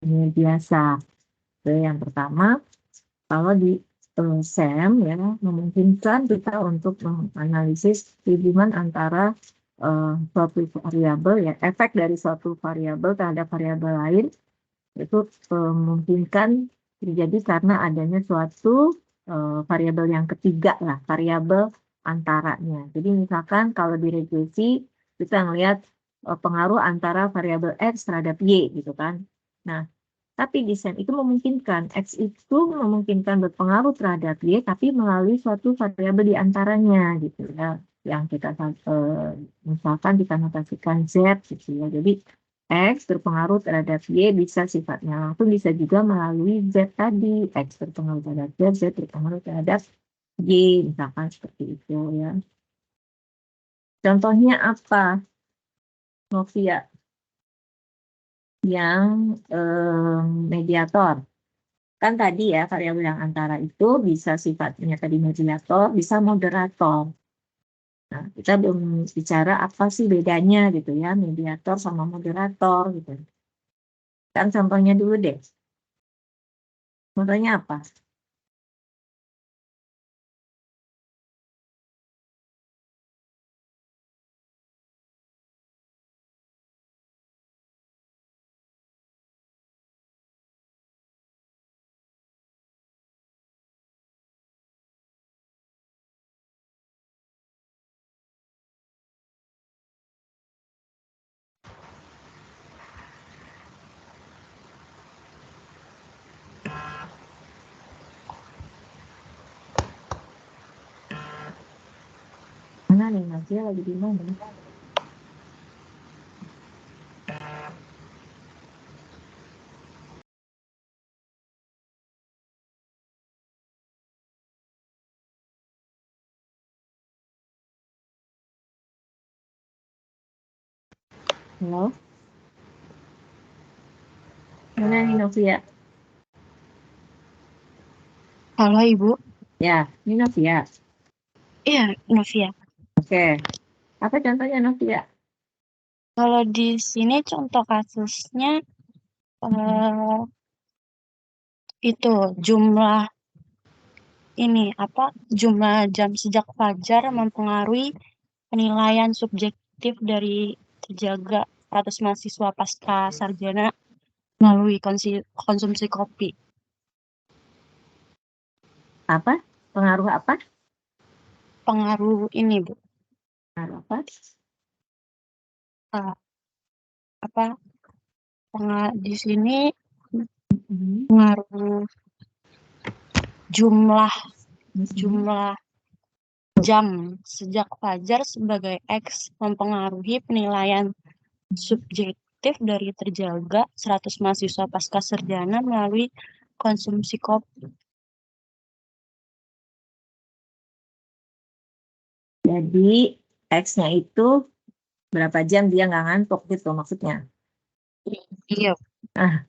Ini biasa. Oke, yang pertama, kalau di SEM ya memungkinkan kita untuk menganalisis hubungan antara suatu variabel ya, efek dari suatu variabel terhadap variabel lain itu memungkinkan terjadi karena adanya suatu variabel yang ketiga lah, variabel antaranya. Jadi misalkan kalau di regresi kita ngelihat pengaruh antara variabel X terhadap Y gitu kan. Nah, tapi desain itu memungkinkan, X itu memungkinkan berpengaruh terhadap Y, tapi melalui suatu variabel di antaranya gitu ya, yang kita misalkan kita notasikan Z gitu ya. Jadi X berpengaruh terhadap Y bisa sifatnya langsung, bisa juga melalui Z tadi. X berpengaruh terhadap Z, Z berpengaruh terhadap Y, misalkan seperti itu ya. Contohnya apa, Novia? Yang mediator. Kan tadi ya variabel yang antara itu bisa sifatnya tadi mediator, bisa moderator. Nah, kita belum bicara apa sih bedanya gitu ya, mediator sama moderator gitu. Kan contohnya dulu deh. Contohnya apa? Mana nih, Nadia lagi di mana? Halo? Mana nih, Novia? Halo Ibu, Ya, ini Novia. iya Novia. Oke. Apa contohnya, Novia? Kalau di sini contoh kasusnya eh, itu jumlah jumlah jam sejak fajar mempengaruhi penilaian subjektif dari terjaga 100 mahasiswa pasca sarjana melalui konsumsi kopi. Apa? Pengaruh apa? Pengaruh ini Bu, Pengaruh apa? eh, apa di sini Mhm. pengaruh jumlah Mhm. jumlah jam sejak fajar sebagai X mempengaruhi penilaian subjektif dari terjaga 100 mahasiswa pasca sarjana melalui konsumsi kopi. Jadi X-nya itu berapa jam dia nggak ngantuk gitu maksudnya. Iya, Nah,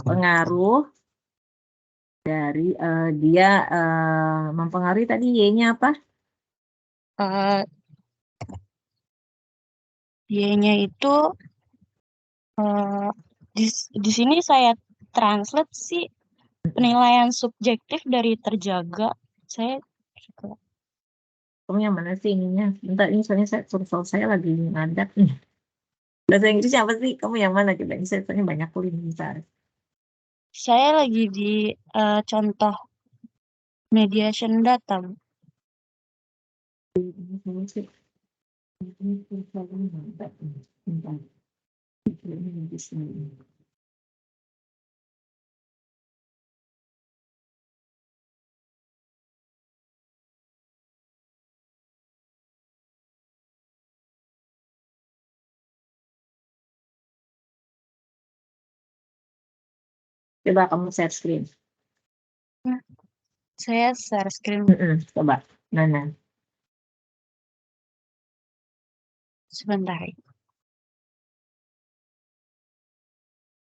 pengaruh dari dia mempengaruhi tadi Y-nya apa? eh, Y-nya itu eh, di, di sini saya translate sih penilaian subjektif dari terjaga. Saya suka. Kamu yang mana sih ininya? Bentar, ini soalnya kursor saya lagi ngadat nih. Bahasa Inggrisnya apa sih? Kamu yang mana? Coba ini saya soalnya banyak kulit bentar. Saya lagi di contoh mediation data. Bu. Ini saya sih, ini kursornya ngadat nih. Bentar. Ini bisa. Coba kamu share screen. Nah, saya share screen Coba. Nah. sebentar.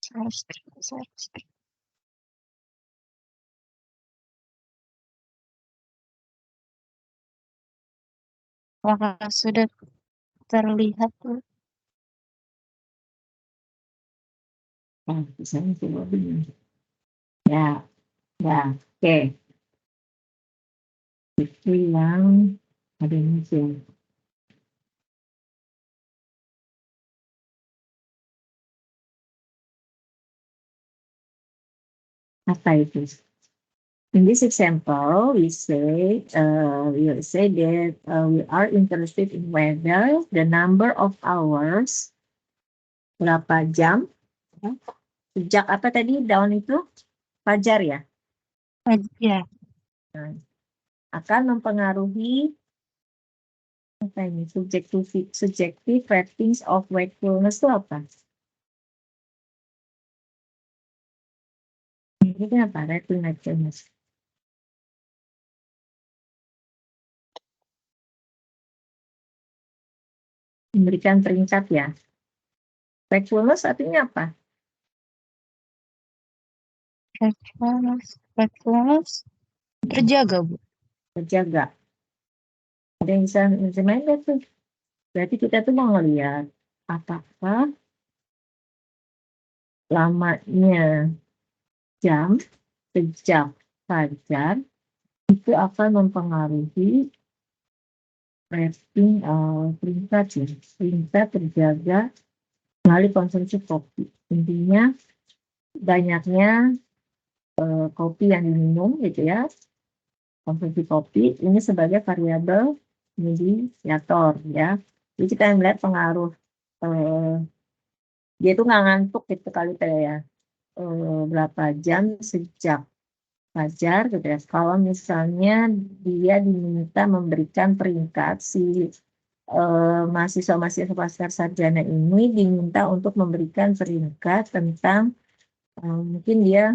Share screen, share screen. Apakah sudah terlihat? Bu? Nah, misalnya coba begini. Ya, ya, oke. Itu yang ada muncul. Apa itu? In this example, we say that we are interested in whether the number of hours, berapa jam, sejak apa tadi daun itu fajar ya, Ya, akan mempengaruhi apa ini subjective ratings of wakefulness itu apa? Ini apa? Rating wakefulness. Memberikan peringkat ya. Wakefulness artinya apa? wakefulness terjaga, Bu. Terjaga. Ada yang bisa main gak tuh? Berarti kita tuh mau ngeliat apakah lamanya jam sejak fajar itu akan mempengaruhi rating peringkat ya. Peringkat terjaga melalui konsumsi kopi. Intinya banyaknya kopi yang diminum gitu ya, konsumsi kopi ini sebagai variabel mediator ya. Jadi kita melihat pengaruh dia itu nggak ngantuk gitu kali ya, berapa jam sejak fajar gitu ya. Kalau misalnya dia diminta memberikan peringkat si mahasiswa-mahasiswa sarjana ini diminta untuk memberikan peringkat tentang mungkin dia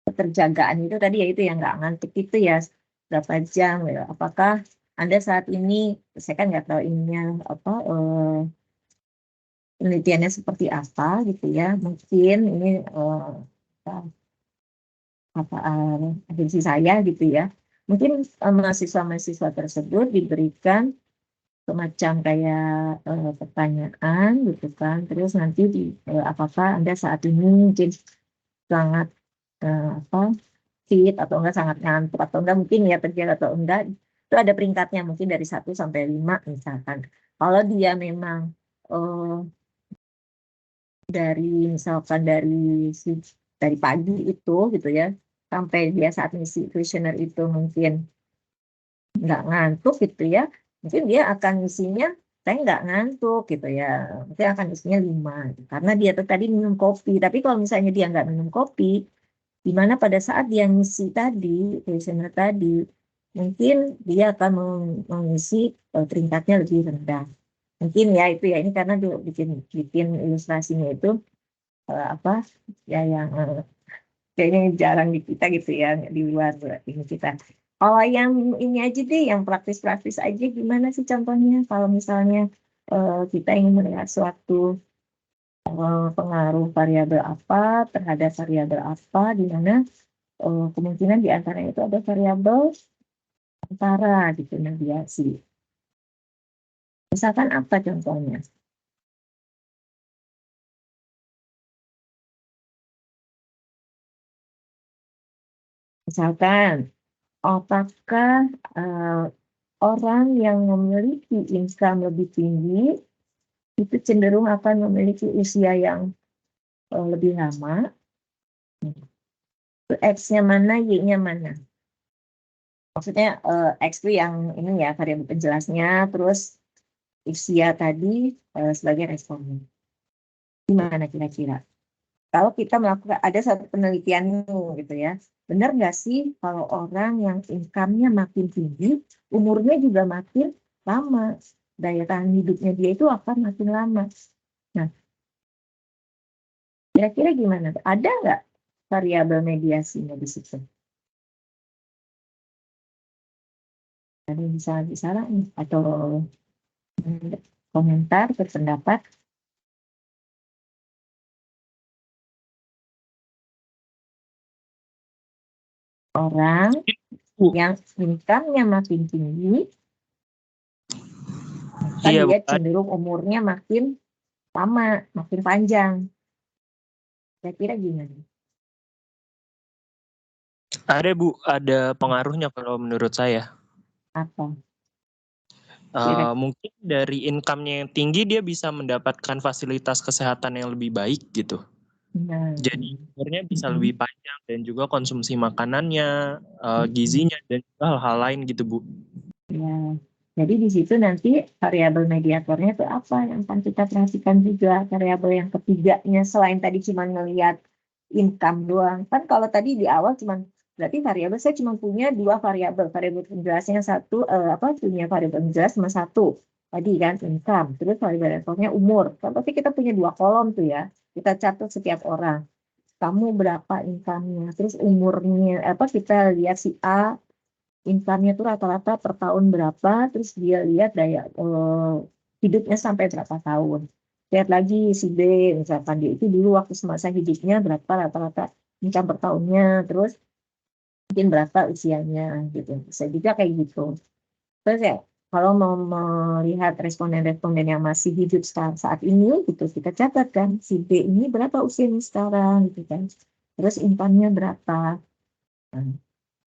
keterjagaan itu tadi ya, itu yang nggak ngantuk itu ya, berapa jam ya. Apakah Anda saat ini, saya kan nggak tahu ininya apa penelitiannya seperti apa gitu ya, mungkin ini apa agensi saya gitu ya, mungkin mahasiswa-mahasiswa tersebut diberikan semacam kayak pertanyaan gitu kan, terus nanti apakah Anda saat ini mungkin sangat apa fit atau enggak, sangat ngantuk atau enggak, mungkin ya terjaga atau enggak, itu ada peringkatnya mungkin dari 1 sampai 5 misalkan. Kalau dia memang dari misalkan dari pagi itu gitu ya sampai dia saat ngisi kuesioner itu mungkin nggak ngantuk gitu ya, mungkin dia akan isinya saya nggak ngantuk gitu ya, mungkin akan isinya 5 karena dia tuh tadi minum kopi. Tapi kalau misalnya dia nggak minum kopi, di mana pada saat dia ngisi tadi kuesioner tadi, mungkin dia akan mengisi peringkatnya lebih rendah. Mungkin ya itu ya, ini karena dia bikin bikin ilustrasinya itu apa ya yang kayaknya jarang di kita gitu ya, di luar ini kita. Kalau yang ini aja deh, yang praktis-praktis aja, gimana sih contohnya? Kalau misalnya kita ingin melihat suatu pengaruh variabel apa terhadap variabel apa, di mana kemungkinan di antaranya itu ada variabel antara gitu, deviasi. Misalkan apa contohnya? Misalkan, apakah orang yang memiliki income lebih tinggi itu cenderung akan memiliki usia yang lebih lama? X-nya mana, Y-nya mana? Maksudnya X itu yang ini ya, variabel penjelasnya, terus usia tadi sebagai responnya. Gimana kira-kira? Kalau kita melakukan, ada satu penelitian gitu ya, benar nggak sih kalau orang yang income-nya makin tinggi, umurnya juga makin lama, daya tahan hidupnya dia itu akan makin lama. Nah, kira-kira gimana? Ada nggak variabel mediasinya di situ? Ada yang bisa bicara atau komentar, berpendapat? Orang yang income-nya makin tinggi, kan Iya, dia Bu. cenderung umurnya makin lama, makin panjang. Kira-kira gimana? Ada Bu, ada pengaruhnya kalau menurut saya. Apa? Kira- Mungkin dari income-nya yang tinggi dia bisa mendapatkan fasilitas kesehatan yang lebih baik gitu. Nah, Jadi umurnya bisa mm-mm. lebih panjang dan juga konsumsi makanannya, gizinya dan juga hal-hal lain gitu Bu. Ya, jadi di situ nanti variabel mediatornya itu apa yang akan kita perhatikan juga. Variabel yang ketiganya selain tadi cuma ngelihat income doang. Kan kalau tadi di awal cuma berarti variabel saya cuma punya dua variabel. Variabel penjelasnya satu punya variabel penjelas cuma satu. Tadi kan income. Terus variabel mediatornya umur. Kan pasti kita punya dua kolom tuh ya. Kita catat setiap orang. Kamu berapa income-nya? Terus umurnya kita lihat si A income-nya tuh rata-rata per tahun berapa, terus dia lihat daya hidupnya sampai berapa tahun. Lihat lagi si B, misalkan dia itu dulu waktu semasa hidupnya berapa rata-rata income per tahunnya, terus mungkin berapa usianya gitu. Bisa juga kayak gitu. Terus ya, kalau mau melihat responden-responden yang masih hidup saat ini gitu, kita catat kan si B ini berapa usianya sekarang gitu kan. Terus income-nya berapa. Nah,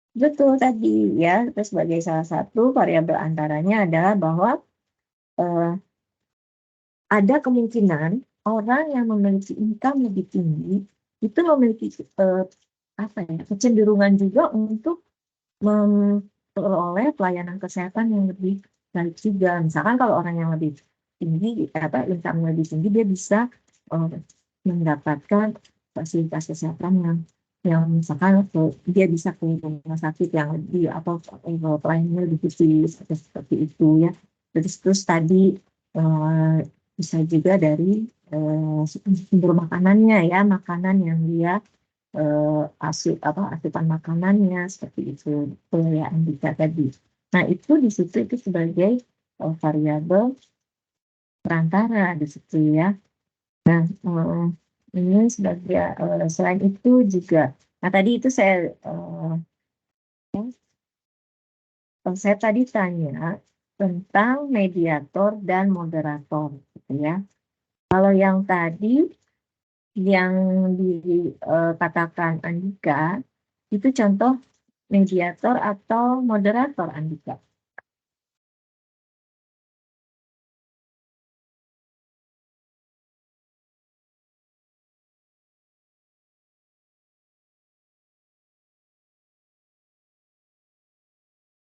betul tadi ya, terus sebagai salah satu variabel antaranya adalah bahwa eh, ada kemungkinan orang yang memiliki income lebih tinggi itu memiliki kecenderungan juga untuk memperoleh pelayanan kesehatan yang lebih baik juga. Misalkan kalau orang yang lebih tinggi, income lebih tinggi, dia bisa eh, mendapatkan fasilitas kesehatan yang misalkan dia bisa ke rumah sakit yang lebih atau pelayanannya lebih khusus atau seperti itu ya. Terus tadi eh, bisa juga dari sumber makanannya ya, makanan yang dia asupan makanannya seperti itu ya Andika tadi. Nah itu di situ itu sebagai variabel perantara di situ ya. Nah ini sebagai selain itu juga, nah tadi itu saya tadi tanya tentang mediator dan moderator, gitu ya. Kalau yang tadi yang dikatakan Andika itu contoh mediator atau moderator Andika?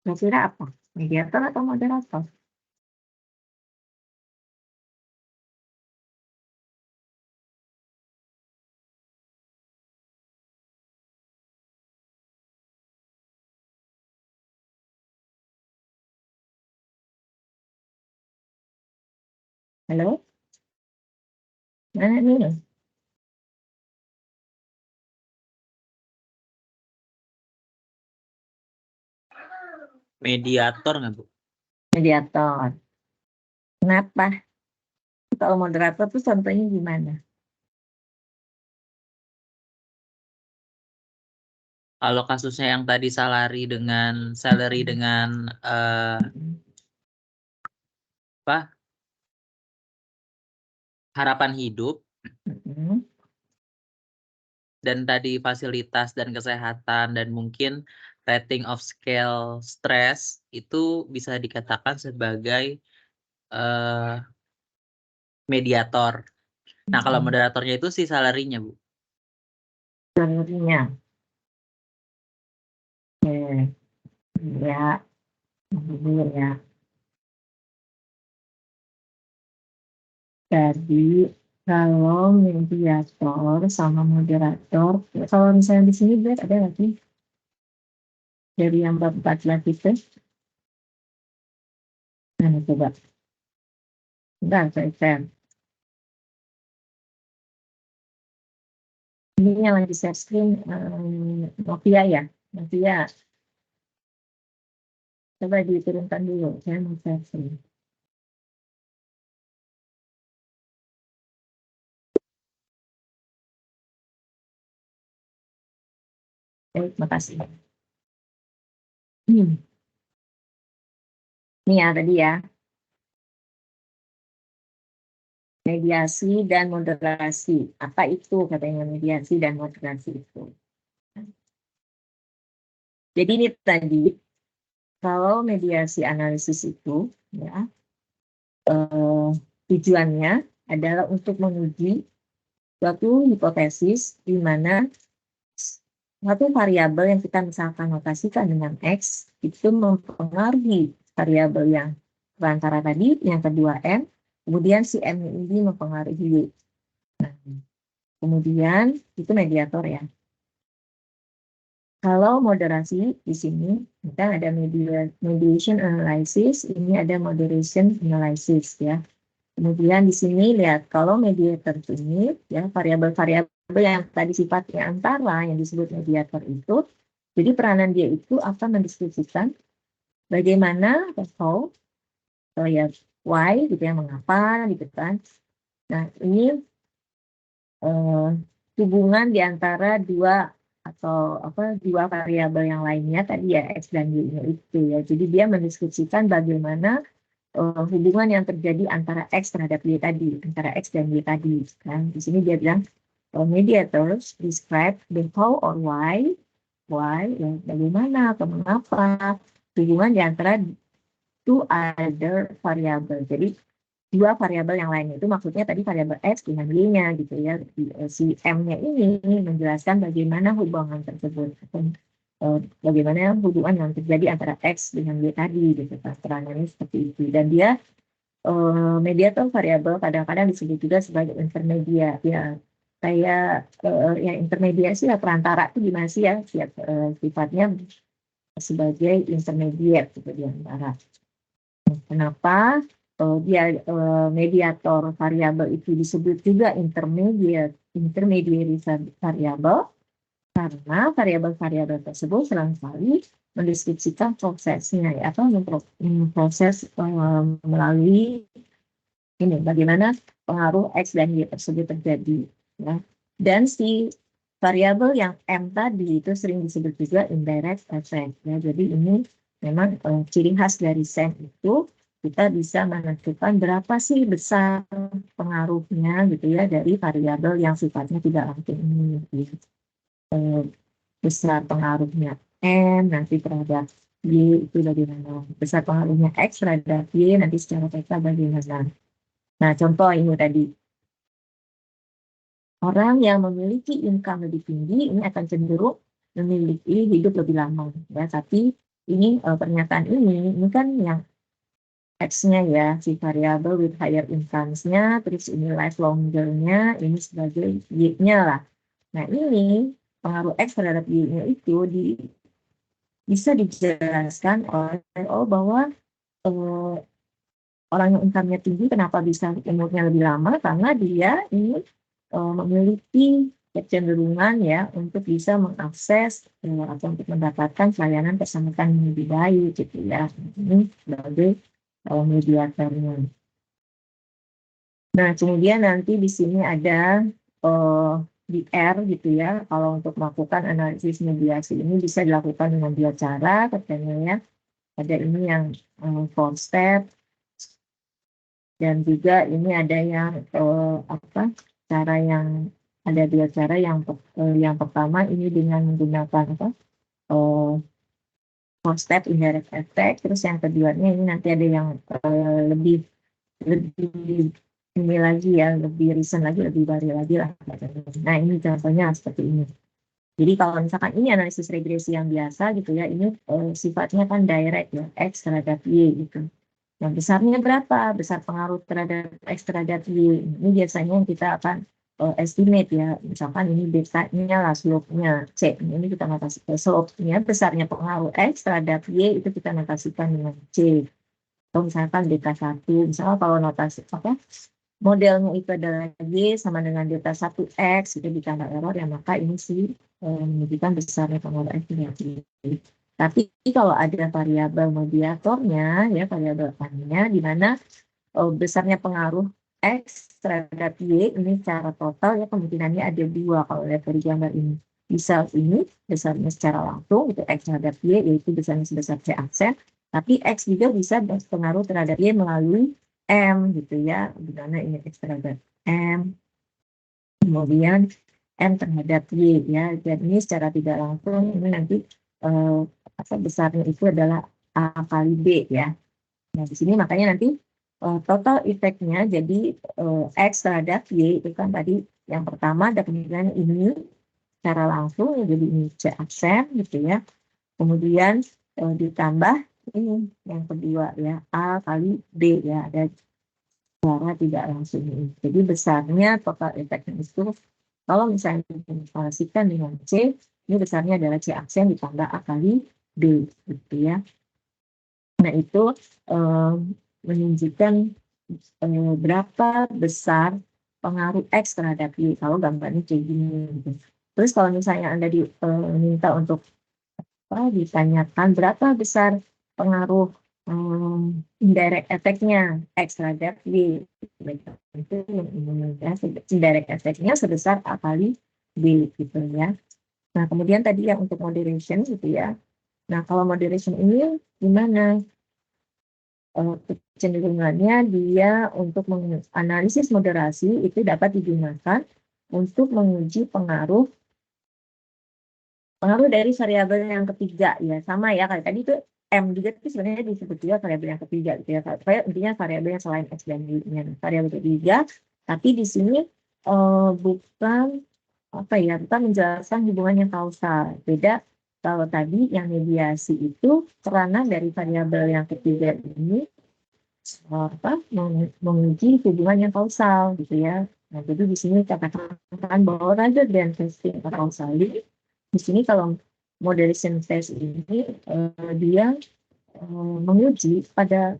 Kira-kira apa? Mediator atau moderator? Halo? Mana nih? Mediator nggak Bu? Mediator. Kenapa? Kalau moderator tuh contohnya gimana? Kalau kasusnya yang tadi salary dengan harapan hidup Mm-mm. dan tadi fasilitas dan kesehatan dan mungkin rating of scale stress itu bisa dikatakan sebagai mediator. Nah, kalau moderatornya itu si salary-nya, Bu. Salary-nya. Oke. Ya, dulu ya. Jadi kalau mediator sama moderator, kalau misalnya di sini Brad, ada nggak sih dari yang bab 14 itu? Nah, coba. Bentar, saya share. Ini yang lagi share screen Novia ya. Novia, coba diturunkan dulu. Saya mau share screen. Terima kasih. Ini ya tadi ya. mediasi dan moderasi. Apa itu katanya mediasi dan moderasi itu? Jadi ini tadi, kalau mediasi analisis itu, ya, tujuannya adalah untuk menguji suatu hipotesis di mana satu variabel yang kita misalkan notasikan dengan X itu mempengaruhi variabel yang perantara tadi, yang kedua M, kemudian si M ini mempengaruhi Y. Nah, kemudian itu mediator ya. Kalau moderasi di sini kita ada mediation analysis, ini ada moderation analysis ya. Kemudian di sini lihat kalau mediator ini ya variabel-variabel yang tadi sifatnya antara yang disebut mediator itu, jadi peranan dia itu akan mendiskusikan bagaimana atau ya why gitu ya, mengapa gitu kan. Nah ini hubungan di antara dua variabel yang lainnya tadi ya X dan Y-nya itu ya. Jadi dia mendiskusikan bagaimana hubungan yang terjadi antara X terhadap Y tadi, antara X dan Y tadi. Kan? Di sini dia bilang mediators describe the how or why, ya, bagaimana atau mengapa hubungan di antara two other variable. Jadi dua variabel yang lain itu maksudnya tadi variabel X dengan Y-nya gitu ya. Si M-nya ini menjelaskan bagaimana hubungan tersebut. Bagaimana hubungan yang terjadi antara X dengan Y tadi gitu. Peranannya seperti itu. Dan dia mediator variabel kadang-kadang disebut juga sebagai intermediate ya. Kayak ya intermediasi ya, perantara itu gimana sih ya sifatnya sebagai intermediate gitu di antara. Kenapa? Dia mediator variabel itu disebut juga intermediary variabel karena variabel-variabel tersebut seringkali mendeskripsikan prosesnya ya, atau proses melalui ini bagaimana pengaruh X dan Y tersebut terjadi ya. Dan si variabel yang M tadi itu sering disebut juga indirect effect ya. Jadi ini memang ciri khas dari SEM itu kita bisa menentukan berapa sih besar pengaruhnya gitu ya dari variabel yang sifatnya tidak langsung ini. Gitu. Besar pengaruhnya M nanti terhadap Y itu bagaimana, besar pengaruhnya X terhadap Y nanti secara peta bagaimana. Nah contoh ini tadi, orang yang memiliki income lebih tinggi ini akan cenderung memiliki hidup lebih lama ya. Tapi ini pernyataan ini kan yang X-nya ya, si variabel with higher incomes-nya, terus ini life longer-nya, ini sebagai Y-nya lah. Nah ini pengaruh X terhadap Y-nya itu bisa dijelaskan oleh bahwa orang yang income-nya tinggi kenapa bisa umurnya lebih lama, karena dia ini memiliki kecenderungan ya untuk bisa mengakses atau untuk mendapatkan pelayanan kesehatan yang lebih baik gitu ya. Ini sebagai mediatornya. Nah, kemudian nanti di sini ada di R gitu ya. Kalau untuk melakukan analisis mediasi ini bisa dilakukan dengan dua cara katanya ya. Ada ini yang 4 step dan juga ini ada yang cara yang ada dua cara yang pertama ini dengan menggunakan 4 step indirect effect, terus yang keduanya ini nanti ada yang lebih ini lagi ya, lebih recent lagi, lebih baru lagi lah. Nah ini contohnya seperti ini. Jadi kalau misalkan ini analisis regresi yang biasa gitu ya, ini sifatnya kan direct ya, X terhadap Y gitu. Yang besarnya berapa? Besar pengaruh terhadap X terhadap Y. Ini biasanya yang kita akan estimate ya, misalkan ini betanya lah, slope-nya C, ini kita notasi slope-nya besarnya pengaruh X terhadap Y itu kita notasikan dengan C. Atau misalkan beta 1, misalnya kalau notasi modelnya itu adalah Y sama dengan delta 1X itu ditambah error ya, maka ini sih menunjukkan besarnya pengaruh X terhadap Y. Tapi kalau ada variabel mediatornya ya, variabel A-nya di mana besarnya pengaruh X terhadap Y ini secara total ya kemungkinannya ada dua kalau lihat dari gambar ini. Bisa ini besarnya secara langsung itu X terhadap Y yaitu besarnya sebesar C aksen, tapi X juga bisa berpengaruh terhadap Y melalui M gitu ya, di mana ini X terhadap M, kemudian M terhadap Y ya. Jadi ini secara tidak langsung ini nanti besarnya itu adalah A kali B ya. Nah di sini makanya nanti total efeknya jadi X terhadap Y itu kan tadi yang pertama ada kemungkinan ini secara langsung ya, jadi ini C aksen gitu ya. Kemudian ditambah ini yang kedua ya, A kali B ya, ada secara tidak langsung ini. Jadi besarnya total efeknya itu kalau misalnya dikalkulasikan dengan C, ini besarnya adalah C aksen ditambah A kali B gitu ya. Nah itu menunjukkan berapa besar pengaruh X terhadap Y kalau gambarnya kayak gini gitu. Terus kalau misalnya Anda diminta untuk ditanyakan berapa besar pengaruh indirect efeknya X terhadap Y, itu indirect efeknya sebesar A kali B gitu ya. Nah kemudian tadi yang untuk moderation gitu ya. Nah kalau moderation ini gimana? Kecenderungannya dia untuk menganalisis moderasi itu dapat digunakan untuk menguji pengaruh dari variabel yang ketiga ya, sama ya kayak tadi itu M juga itu sebenarnya disebut juga variabel yang ketiga gitu ya. Saya intinya variabel yang selain X dan Y-nya. Variabel ketiga, tapi di sini bukan bukan menjelaskan hubungan yang kausal. Beda kalau tadi yang mediasi itu peranan dari variabel yang ketiga ini menguji hubungan yang kausal gitu ya. Nah, jadi di sini katakan bahwa rather than testing causally, di sini kalau moderation test ini dia menguji pada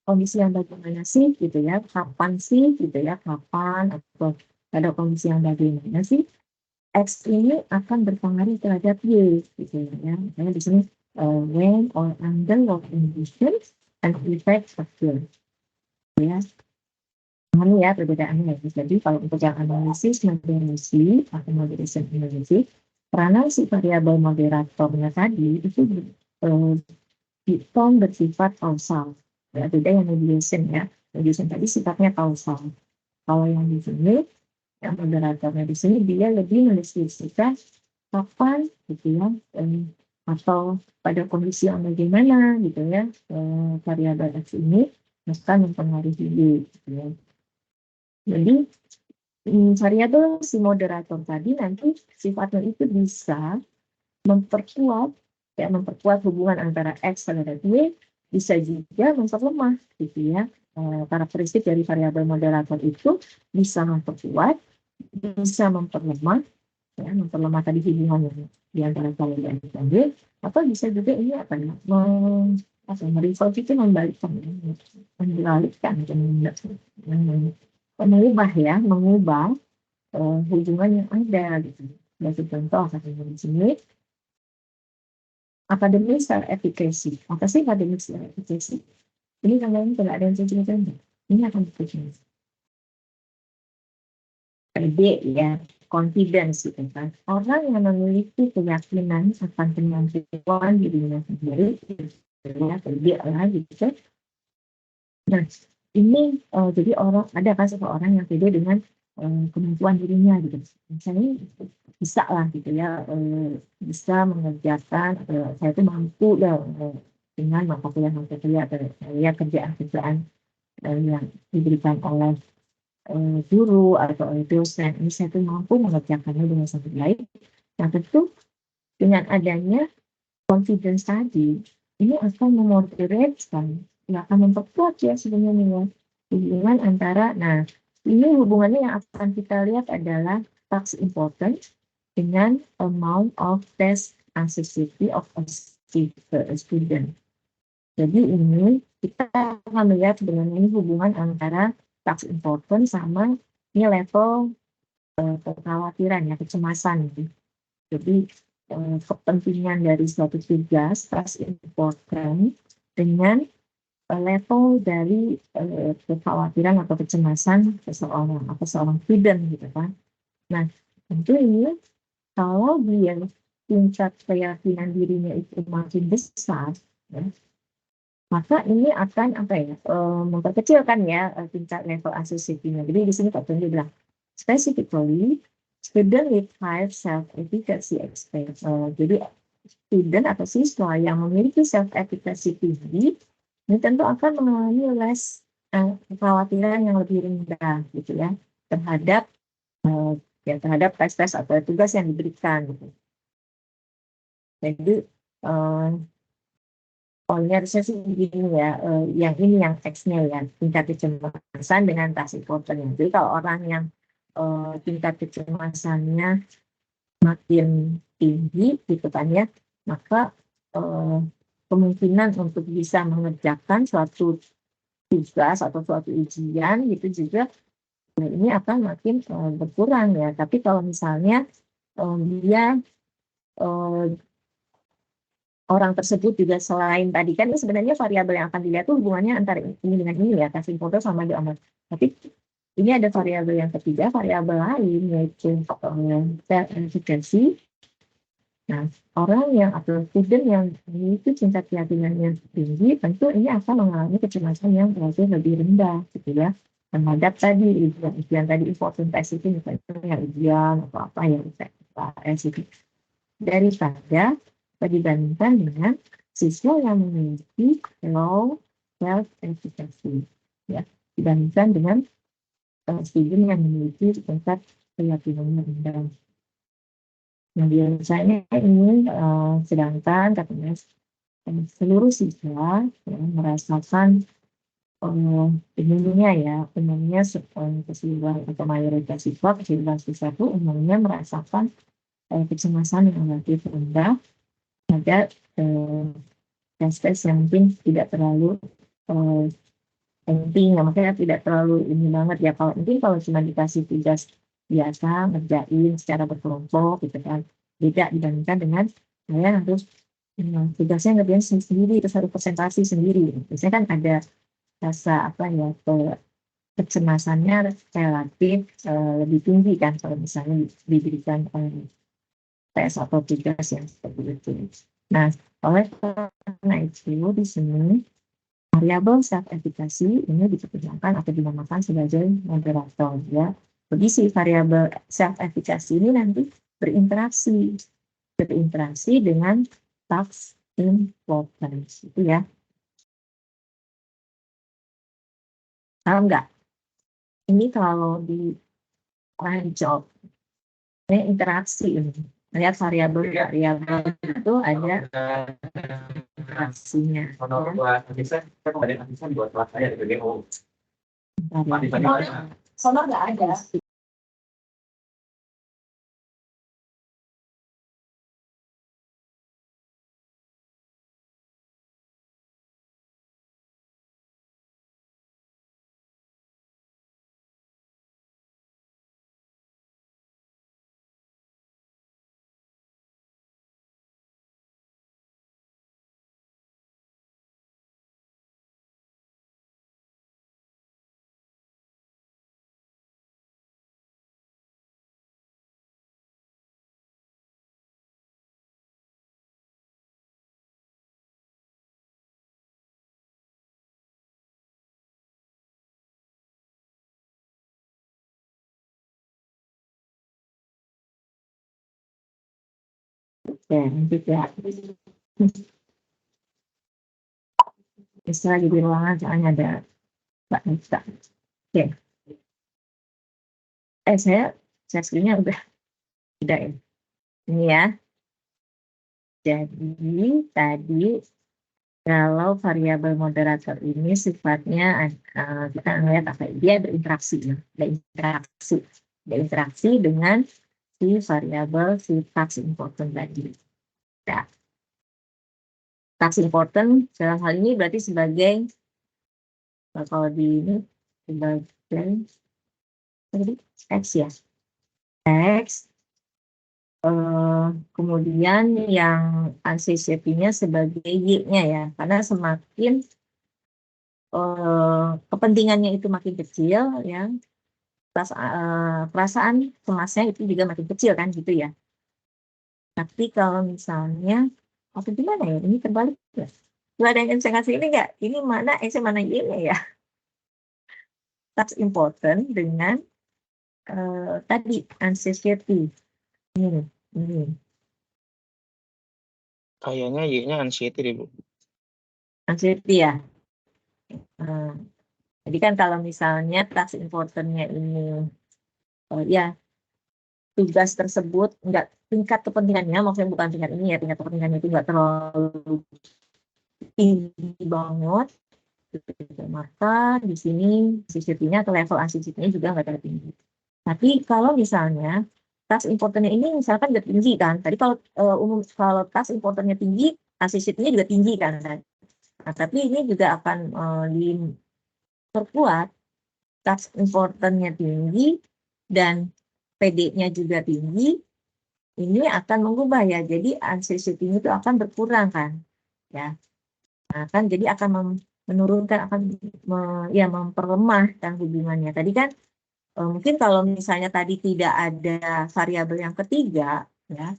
kondisi yang bagaimana sih gitu ya, kapan sih gitu ya, kapan atau pada kondisi yang bagaimana sih X ini akan berpengaruh terhadap Y gitu ya. Makanya di sini when or under what conditions and effects occur ya. Ini ya perbedaannya. Jadi kalau untuk yang analisis moderasi atau moderation analisis, karena si variabel moderatornya tadi itu bersifat kausal. Ya, beda yang mediation ya. Mediation tadi sifatnya kausal. Kalau yang di sini, yang moderatornya di sini dia lebih mendeskripsikan kapan gitu ya, atau pada kondisi yang bagaimana gitu ya, variabel X ini akan mempengaruhi Y gitu ya. Jadi variabel si moderator tadi nanti sifatnya itu bisa memperkuat hubungan antara X terhadap Y, bisa juga memperlemah gitu ya. Karakteristik dari variabel moderator itu bisa memperkuat, bisa memperlemah, ya, memperlemah tadi hubungan di antara variabel X dan Y, atau bisa juga ini meresolve itu membalikkan, mengubah hubungan yang ada gitu. Sebagai contoh katanya di sini academic star efficacy. Apa sih academic star efficacy? Ini kalian tidak ada yang cerita. Ini akan efficacy. D ya, confidence gitu kan. Orang yang memiliki keyakinan akan kemampuan dirinya sendiri, ya, dia lah gitu. Nah, ini jadi ada kan seseorang yang pede dengan kemampuan dirinya gitu. Misalnya bisa lah gitu ya, bisa mengerjakan, saya itu mampu lah dengan mata kuliah atau ya kerjaan-kerjaan yang diberikan oleh guru atau oleh dosen. Ini saya itu mampu mengerjakannya dengan sangat baik. Nah tentu dengan adanya confidence tadi, ini akan memoderate akan memperkuat ya sebenarnya hubungan antara, nah ini hubungannya yang akan kita lihat adalah task importance dengan amount of test accessibility of a student. Jadi ini kita akan melihat sebenarnya ini hubungan antara task importance sama ini level kekhawatiran ya, kecemasan gitu. Jadi kepentingan dari suatu tugas task important dengan level dari kekhawatiran atau kecemasan seseorang atau seorang student gitu kan. Nah tentu ini kalau dia tingkat keyakinan dirinya itu makin besar, ya, maka ini akan apa ya, memperkecilkan ya tingkat level anxiety-nya. Jadi di sini Pak Tunji bilang, specifically, student with high self-efficacy experience. Jadi student atau siswa yang memiliki self-efficacy tinggi, ini tentu akan mengalami kekhawatiran yang lebih rendah gitu ya terhadap terhadap tes-tes atau tugas yang diberikan gitu. Jadi poinnya harusnya sih begini ya, yang ini yang X-nya ya, tingkat kecemasan dengan task importance. Jadi kalau orang yang tingkat kecemasannya makin tinggi gitu kan ya, maka kemungkinan untuk bisa mengerjakan suatu tugas atau suatu ujian gitu juga ini akan makin berkurang ya. Tapi kalau misalnya dia orang tersebut juga selain tadi kan ini sebenarnya variabel yang akan dilihat tuh hubungannya antara ini dengan ini ya, kasih foto sama diamat. Tapi ini ada variabel yang ketiga, variabel lain yaitu self-efficacy. Nah, orang yang atau student yang memiliki tingkat keyakinannya tinggi, tentu ini akan mengalami kecemasan yang relatif lebih rendah, gitu ya. Terhadap tadi ujian tadi important test itu misalnya ujian atau apa yang itu daripada dibandingkan dengan siswa yang memiliki low self-efficacy, ya, dibandingkan dengan student yang memiliki tingkat keyakinannya rendah. Nah, biasanya ini sedangkan katanya seluruh siswa ya, merasakan umumnya keseluruhan atau mayoritas siswa keseluruhan siswa itu umumnya merasakan kecemasan yang relatif rendah ada tes yang mungkin tidak terlalu penting, makanya tidak terlalu ini banget ya. Kalau mungkin kalau cuma dikasih tugas biasa ngerjain secara berkelompok gitu kan, beda dibandingkan dengan saya harus tugasnya ngerjain sendiri terus harus presentasi sendiri. Biasanya kan ada rasa apa ya kecemasannya relatif lebih tinggi kan kalau misalnya diberikan tes atau tugas yang seperti itu. Nah, oleh karena itu di sini variabel self-efficacy ini dipertimbangkan atau dinamakan sebagai moderator ya. Jadi si variabel self-efficacy ini nanti berinteraksi dengan task importance itu ya. Tahu nggak? Ini kalau di job ini interaksi ini. Lihat variabel itu ada interaksinya. Soalnya nggak ada. Lanjut ya. Bisa lagi di ruangan soalnya ada Mbak Nita. Oke. Saya screen-nya udah ya. Ini ya. Jadi tadi kalau variabel moderator ini sifatnya kita lihat apa dia berinteraksi ya, berinteraksi dengan si variabel si task important tadi. Ya. Task important dalam hal ini berarti sebagai kalau di ini sebagai X ya, X. Kemudian yang anxiety-nya sebagai Y-nya ya, karena semakin kepentingannya itu makin kecil ya, perasaan cemasnya itu juga makin kecil kan gitu ya. Tapi kalau misalnya gimana ya, ini terbalik ya. Lu ada yang bisa ngasih ini nggak? Ini mana S mana Y-nya ya? Task important dengan tadi anxiety. Ini. Kayaknya Y-nya anxiety deh, Bu. Anxiety ya. Jadi kan kalau misalnya task importantnya ini ya tugas tersebut enggak tingkat kepentingannya, maksudnya bukan tingkat ini ya, tingkat kepentingannya itu enggak terlalu tinggi banget, maka di sini anxiety-nya atau level anxiety-nya juga enggak terlalu tinggi. Tapi kalau misalnya task importantnya ini misalkan udah tinggi kan, tadi kalau kalau task importantnya tinggi, anxiety-nya juga tinggi kan. Nah, tapi ini juga akan diperkuat task importantnya tinggi dan PD-nya juga tinggi, ini akan mengubah ya. Jadi anxiety-nya itu akan berkurang kan, ya. Nah, kan jadi akan menurunkan, akan memperlemah kan hubungannya. Tadi kan mungkin kalau misalnya tadi tidak ada variabel yang ketiga, ya,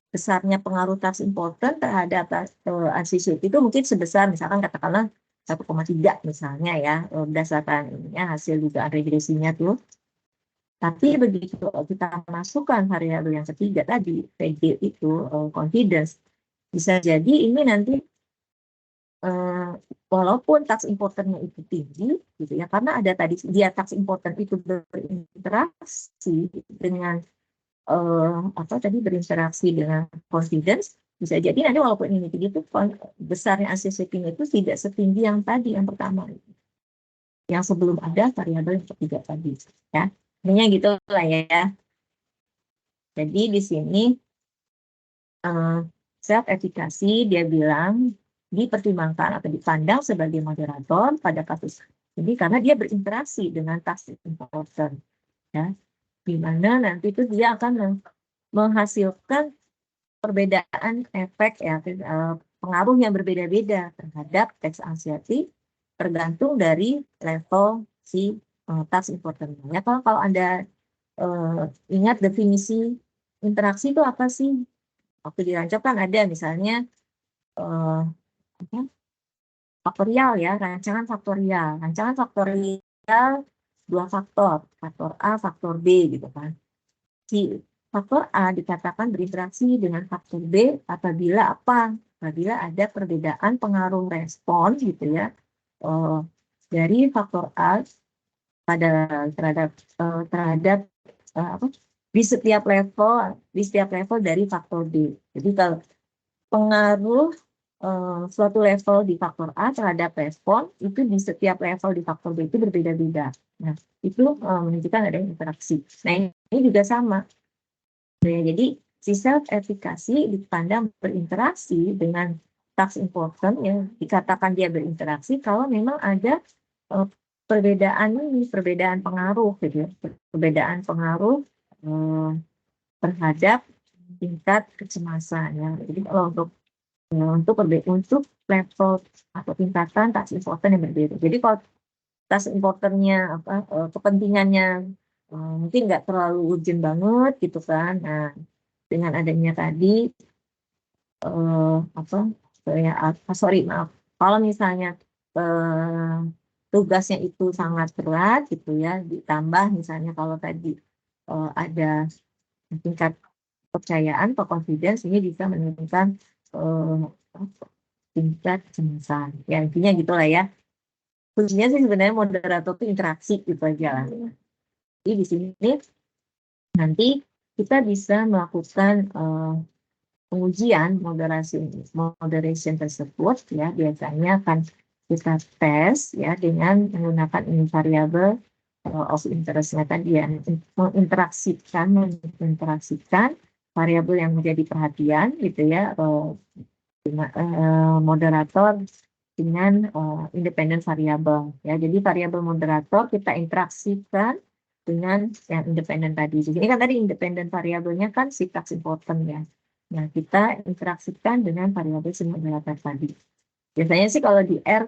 besarnya pengaruh task important terhadap anxiety itu mungkin sebesar misalkan katakanlah 1,3 misalnya ya, berdasarkan hasil dugaan regresinya tuh. Tapi begitu kita masukkan variabel yang ketiga tadi, PD itu, confidence, bisa jadi ini nanti walaupun task importantnya itu tinggi, gitu ya, karena ada tadi dia task important itu berinteraksi dengan berinteraksi dengan confidence, bisa jadi nanti walaupun ini tinggi itu besarnya anxiety-nya itu tidak setinggi yang tadi yang pertama, yang sebelum ada variabel yang ketiga tadi, ya. Intinya gitu lah ya. Jadi di sini self efficacy dia bilang dipertimbangkan atau dipandang sebagai moderator pada kasus ini karena dia berinteraksi dengan task important, ya, di mana nanti itu dia akan menghasilkan perbedaan efek ya, pengaruh yang berbeda-beda terhadap task anxiety tergantung dari level si task important-nya. Kalau Anda ingat definisi interaksi itu apa sih? Waktu dirancang kan ada misalnya faktorial ya, rancangan faktorial. Rancangan faktorial dua faktor A, faktor B gitu kan. Si faktor A dikatakan berinteraksi dengan faktor B apabila apa? Apabila ada perbedaan pengaruh respon gitu ya dari faktor A terhadap di setiap level dari faktor B. Jadi kalau pengaruh suatu level di faktor A terhadap respon itu di setiap level di faktor B itu berbeda-beda. Nah, itu menunjukkan ada interaksi. Nah, ini juga sama. Jadi si self efficacy dipandang berinteraksi dengan task important yang dikatakan dia berinteraksi kalau memang ada perbedaan pengaruh gitu ya. Perbedaan pengaruh terhadap tingkat kecemasan ya. Jadi kalau untuk level atau tingkatan task important yang berbeda. Jadi kalau task importantnya kepentingannya mungkin nggak terlalu urgent banget gitu kan. Nah, dengan adanya tadi kalau misalnya tugasnya itu sangat berat gitu ya, ditambah misalnya kalau tadi ada tingkat kepercayaan atau confidence, ini bisa menurunkan tingkat kecemasan. Ya intinya gitulah ya. Kuncinya sih sebenarnya moderator itu interaksi gitu aja lah. Jadi di sini nanti kita bisa melakukan pengujian moderation tersebut ya, biasanya akan kita tes ya dengan menggunakan ini variabel of interest-nya tadi ya, menginteraksikan variabel yang menjadi perhatian gitu ya, moderator dengan independen variabel ya. Jadi variabel moderator kita interaksikan dengan yang independen tadi. Jadi ini kan tadi independen variabelnya kan si task important ya. Nah, kita interaksikan dengan variabel si moderator tadi. Biasanya sih kalau di R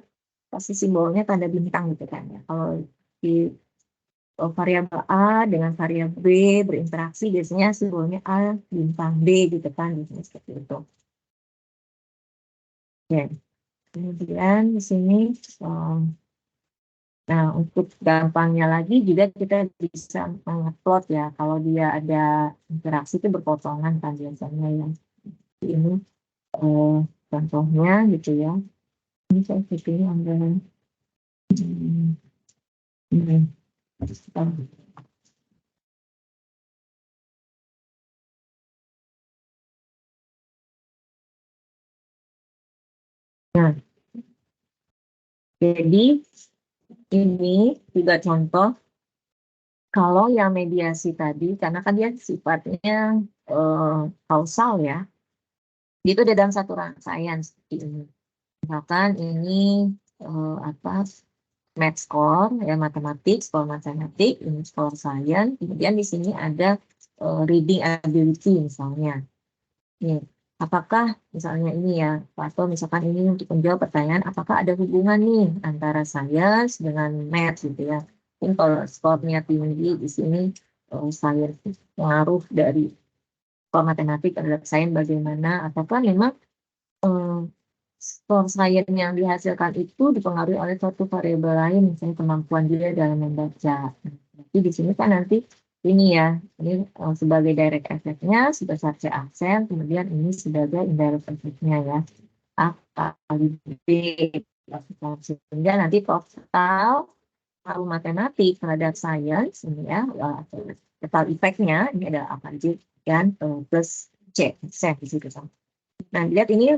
pasti simbolnya tanda bintang gitu kan ya. Kalau di variabel A dengan variabel B berinteraksi biasanya simbolnya A bintang B gitu kan, biasanya seperti itu. Oke. Kemudian di sini, nah untuk gampangnya lagi juga kita bisa mengupload ya. Kalau dia ada interaksi itu berpotongan kan biasanya ya. Ini contohnya gitu ya. Ini saya pilih anggaran. Ini. Nah, jadi ini juga contoh kalau yang mediasi tadi, karena kan dia sifatnya kausal ya, itu ada dalam satu rangkaian seperti ini. Misalkan ini apa math score ya matematik, skor matematik, ini skor science, kemudian di sini ada reading ability misalnya. Nih, apakah misalnya ini ya, atau misalkan ini untuk menjawab pertanyaan, apakah ada hubungan nih antara science dengan math gitu ya? Mungkin kalau skornya tinggi di sini science pengaruh dari skor matematik adalah science bagaimana? Apakah memang skor science yang dihasilkan itu dipengaruhi oleh suatu variabel lain, misalnya kemampuan dia dalam membaca. Jadi di sini kan nanti ini ya, ini sebagai direct effect-nya sebesar C aksen, kemudian ini sebagai indirect effect-nya ya, A kali B. Sehingga nanti total pengaruh matematik terhadap science ini ya, total effect-nya ini adalah A kali B dan plus C di situ. Nah, lihat ini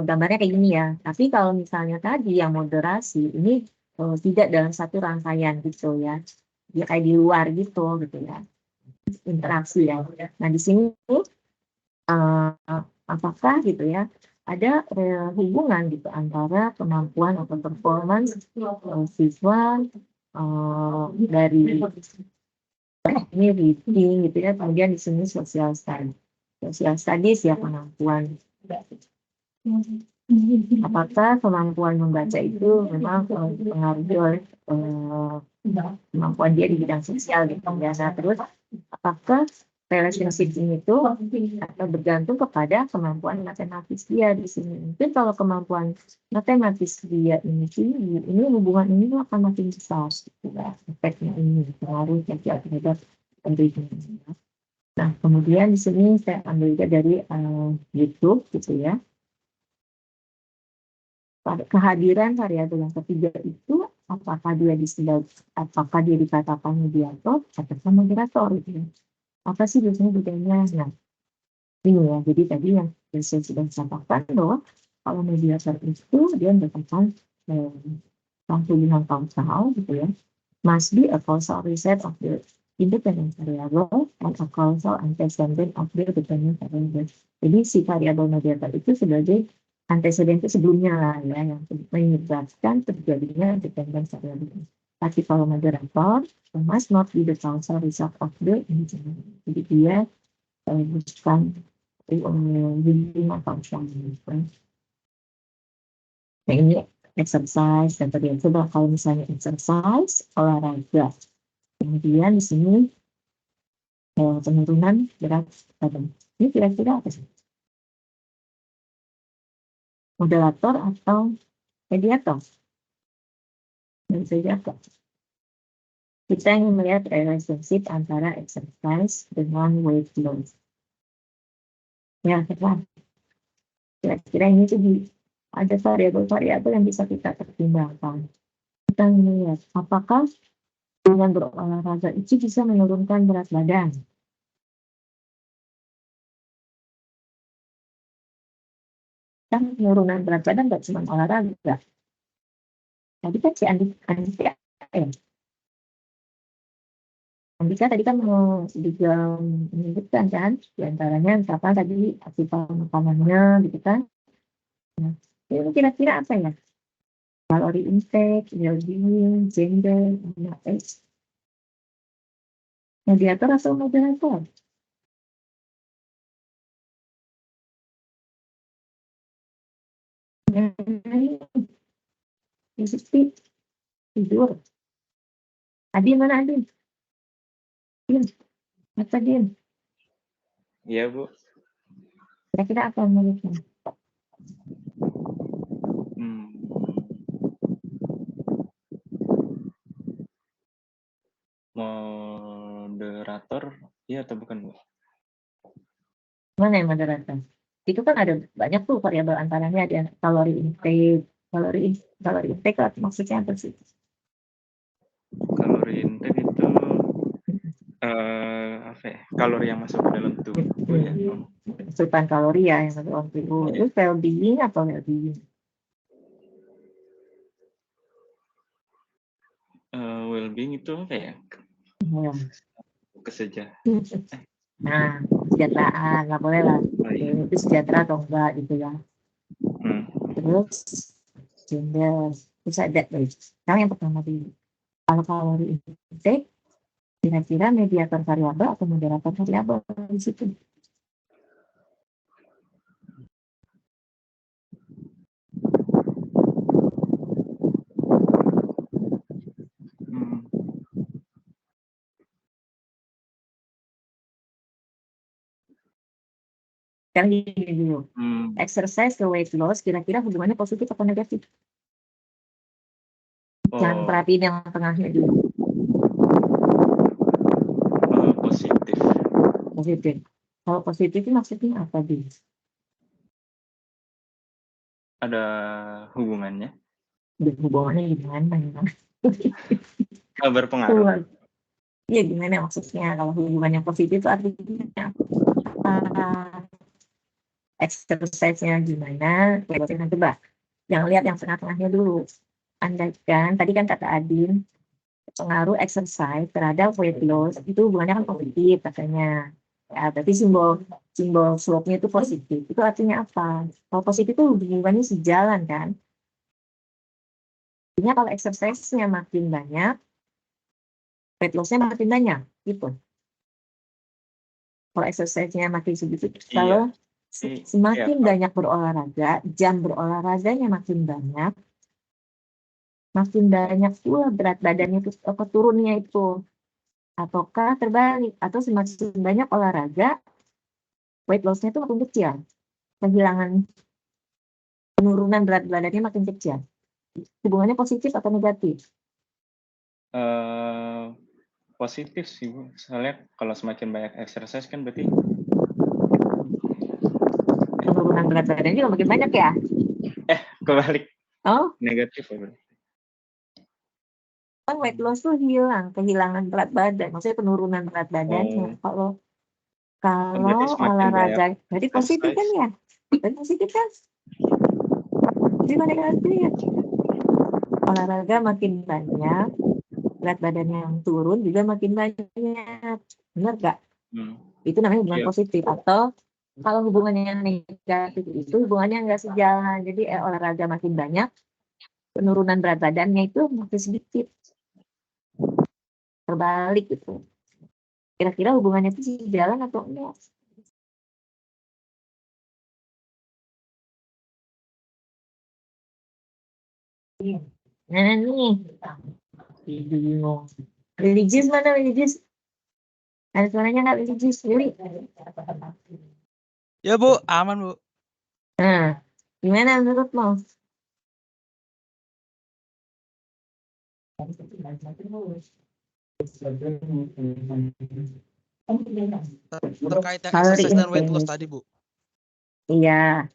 gambarnya kayak gini ya. Tapi kalau misalnya tadi yang moderasi ini tidak dalam satu rangkaian gitu ya. Dia kayak di luar gitu ya. Interaksi ya. Nah, di sini apakah gitu ya ada hubungan gitu antara kemampuan atau performance siswa dari ini reading gitu ya. Kemudian di sini social studies ya kemampuan. Apakah kemampuan membaca itu memang dipengaruhi oleh kemampuan dia di bidang sosial gitu ya. Nah, terus apakah relationship ini tuh atau bergantung kepada kemampuan matematis dia di sini. Mungkin kalau kemampuan matematis dia ini tinggi, ini hubungan ini akan makin besar gitu ya. Efeknya ini pengaruhnya terhadap pendidikan. Nah, kemudian di sini saya ambil juga dari YouTube gitu ya. Kehadiran variabel yang ketiga itu apakah dia dikatakan mediator atau moderator gitu. Apa sih biasanya bedanya? Nah, ini ya. Jadi tadi yang saya sudah sampaikan bahwa kalau mediator itu dia mendapatkan pilihan kausal gitu ya. Must be a causal reset of the independent variable and a causal antecedent of the dependent variable. Jadi si variabel mediator itu sebagai antecedent itu sebelumnya lah ya yang menyebabkan terjadinya dependent variable. Tapi kalau moderator must not be the causal result of the independent. Jadi dia bukan hubungan kausal. Nah ini exercise dan tadi coba kalau misalnya exercise olahraga. Kemudian di sini penurunan berat badan. Ini kira-kira apa sih? Moderator atau mediator? Bisa jawab. Kita ingin melihat relationship antara exercise dengan weight loss. Ya, kira-kira ini tuh ada variabel-variabel yang bisa kita pertimbangkan. Kita melihat apakah dengan berolahraga itu bisa menurunkan berat badan. Kan penurunan berat badan nggak cuma olahraga. Tadi kan si Andika tadi kan mau juga menyebutkan kan, diantaranya misalkan tadi asupan makanannya gitu kan. Nah, ini kira-kira apa ya? Kalori intake, well-being, gender, age. Mediator atau moderator? Ini tidur. Adin mana Adin? Mata Adin. Iya, Bu. Kira-kira apa menurutnya? Mana yang moderator? Itu kan ada banyak tuh variabel antaranya ada kalori intake, kalori intake maksudnya apa sih? Kalori intake itu apa ya? Kalori yang masuk ke dalam tubuh ya. Asupan kalori ya yang masuk dalam tubuh. Iya. Itu well-being atau well-being? Well-being itu apa ya? Ya. Kesejahteraan. Nah, kesejahteraan nggak boleh lah. Oh, iya. Itu sejahtera atau enggak gitu ya. Terus gender, terus ada sekarang yang pertama dulu. Kalau kalori intake, kira-kira mediator variabel atau moderator variabel di situ? Sekarang gini dulu. Exercise ke weight loss kira-kira hubungannya positif atau negatif? Jangan perhatiin yang tengahnya dulu. Positif. Positif. Kalau positif itu maksudnya apa, Di? Ada hubungannya? Hubungannya gimana? Berpengaruh. Iya, gimana maksudnya? Kalau hubungannya positif itu artinya exercise-nya gimana? Coba, yang lihat yang tengah-tengahnya dulu. Andaikan, tadi kan kata Adin, pengaruh exercise terhadap weight loss, itu hubungannya kan positif katanya. Ya, berarti simbol slope-nya itu positif. Itu artinya apa? Kalau positif itu hubungannya sejalan kan? Artinya kalau exercise-nya makin banyak, weight loss-nya makin banyak, gitu. Kalau exercise-nya makin sedikit, kalau semakin banyak berolahraga, jam berolahraganya makin banyak pula berat badannya itu turunnya itu. Ataukah terbalik, atau semakin banyak olahraga, weight loss-nya itu makin kecil. Penurunan berat badannya makin kecil. Hubungannya positif atau negatif? Positif sih, Bu. Soalnya kalau semakin banyak exercise kan berarti Penurunan berat badan juga makin banyak ya? kebalik. Oh, Negatif ya, berarti. kan weight loss tuh kehilangan berat badan. Maksudnya penurunan berat badannya. Kalau olahraga, berarti positif kan ya? Berarti positif kan? Jadi negatif. Olahraga makin banyak, berat badannya yang turun juga makin banyak. Benar nggak? Itu namanya hubungan positif. Atau kalau hubungannya yang negatif itu hubungannya nggak sejalan. Jadi olahraga makin banyak, penurunan berat badannya itu makin sedikit. Terbalik gitu. Kira-kira hubungannya itu sejalan atau enggak? Nah nih, bingung. Religius mana religius? Ada suaranya nggak religius? Yuri? Ya Bu, aman Bu. Nah, gimana menurutmu? Terkait yang exercise dan weight loss tadi Bu. Iya.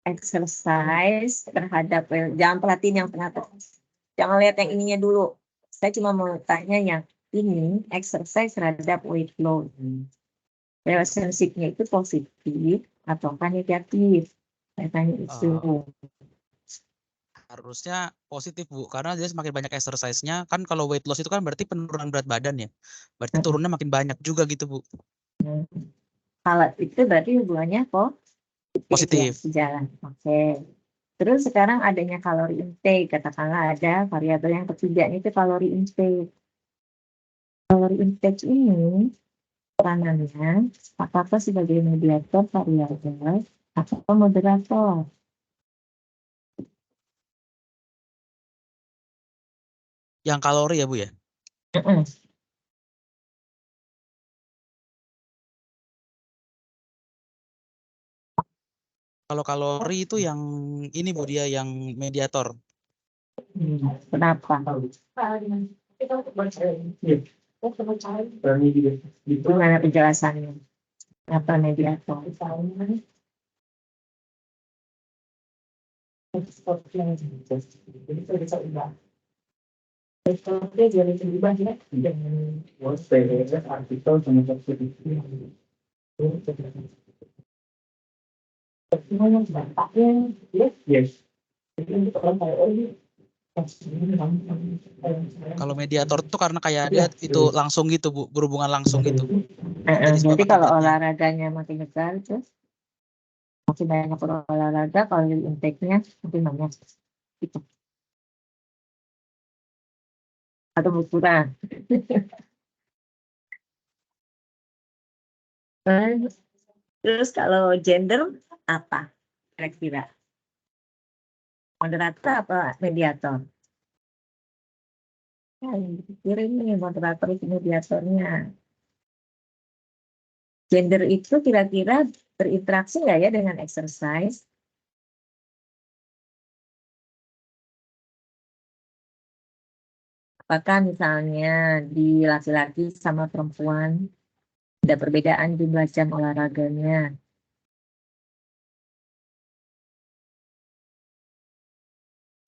Exercise terhadap, jangan perhatiin yang tengah-tengah. Jangan lihat yang ininya dulu. Saya cuma mau tanya yang ini, exercise terhadap weight loss. Relationship-nya itu positif atau negatif? Saya tanya itu. Harusnya positif Bu, karena dia semakin banyak exercise-nya, kan kalau weight loss itu kan berarti penurunan berat badan ya. Berarti turunnya makin banyak juga gitu Bu. Kalau itu berarti hubungannya positif. Ya, sejalan. Oke. Terus sekarang adanya kalori intake, katakanlah ada variabel yang ketiga itu kalori intake. Kalori intake ini peranannya apakah sebagai mediator variabel atau moderator? Yang kalori ya Bu ya? Kalau kalori itu yang ini Bu, dia yang mediator. Kenapa? Gimana penjelasannya? Apa mediator? Jadi berubah ya dengan artikel semuanya dampaknya yes. Jadi untuk orang kayak ini Kalau mediator tuh karena kayak dia itu langsung gitu Bu, berhubungan langsung gitu. Jadi kalau akibatnya. olahraganya makin besar terus makin banyak olahraga, kalau intake-nya makin banyak gitu. Atau berkurang. Terus kalau gender apa kira-kira? Moderator apa mediator? Nah, dipikirin nih moderator itu mediatornya. Gender itu kira-kira berinteraksi nggak ya dengan exercise? Apakah misalnya di laki-laki sama perempuan ada perbedaan jumlah jam olahraganya?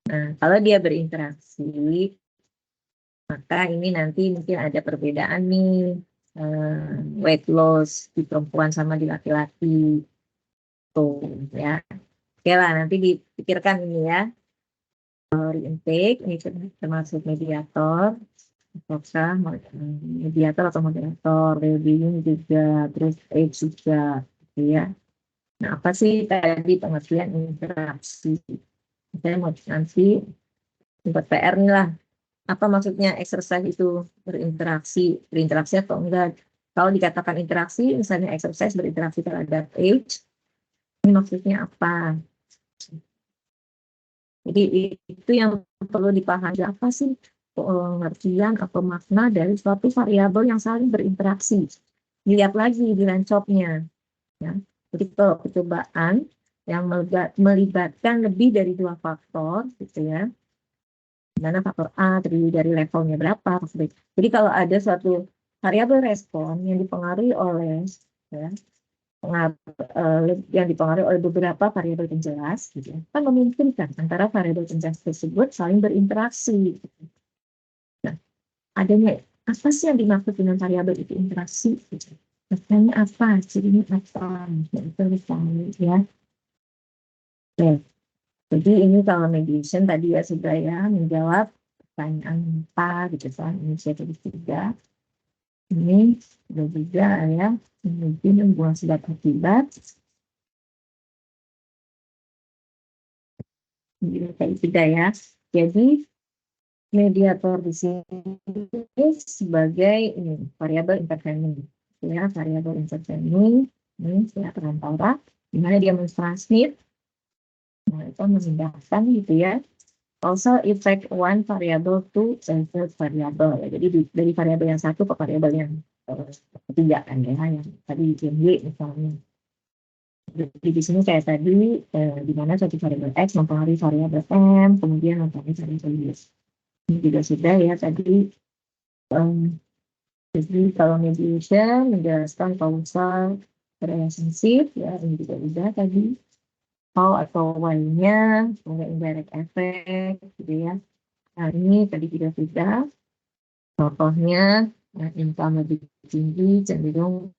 Nah, kalau dia berinteraksi, maka ini nanti mungkin ada perbedaan nih weight loss di perempuan sama di laki-laki. Tuh ya. Oke lah, nanti dipikirkan ini ya. Intake ini termasuk mediator. Apakah mediator atau moderator, well-being juga, terus age juga, gitu ya. Nah, apa sih tadi pengertian interaksi? Saya mau nanti buat PR nih lah. Apa maksudnya exercise itu berinteraksi atau enggak? Kalau dikatakan interaksi, misalnya exercise berinteraksi terhadap age, ini maksudnya apa? Jadi itu yang perlu dipahami, apa sih pengertian atau makna dari suatu variabel yang saling berinteraksi. Dilihat lagi di rancopnya. Ya. Jadi kalau percobaan yang melibatkan lebih dari 2 faktor, gitu ya. Dimana faktor A terdiri dari levelnya berapa. Jadi kalau ada suatu variabel respon yang dipengaruhi oleh ya, yang dipengaruhi oleh beberapa variabel penjelas, gitu, kan memungkinkan antara variabel penjelas tersebut saling berinteraksi. Gitu. Nah, adanya apa sih yang dimaksud dengan variabel itu interaksi? Gitu. Maksudnya apa? Cirinya apa? Itu misalnya ya. Oke. Jadi ini kalau mediation tadi ya sudah ya menjawab pertanyaan apa gitu kan. Inisiatif 3. Ini sudah juga ya mungkin hubungan sebab akibat. Kayak tidak ya. Jadi mediator di sini sebagai ini variabel intervening. Ya, variabel intervening ini ya perantara di mana dia mentransmit, nah itu memindahkan gitu ya. Also affect one variable to another variable. Jadi dari variabel yang satu ke variabel yang ketiga kan ya, yang tadi yang Y misalnya. Jadi di sini kayak tadi di mana satu variabel X mempengaruhi variabel M, kemudian mempengaruhi variabel Y. Ini juga sudah ya tadi. Jadi kalau mediation menjelaskan causal relationship ya ini juga udah tadi. How atau why-nya, kemudian indirect effect gitu ya. Nah ini tadi juga sudah. Contohnya income lebih tinggi cenderung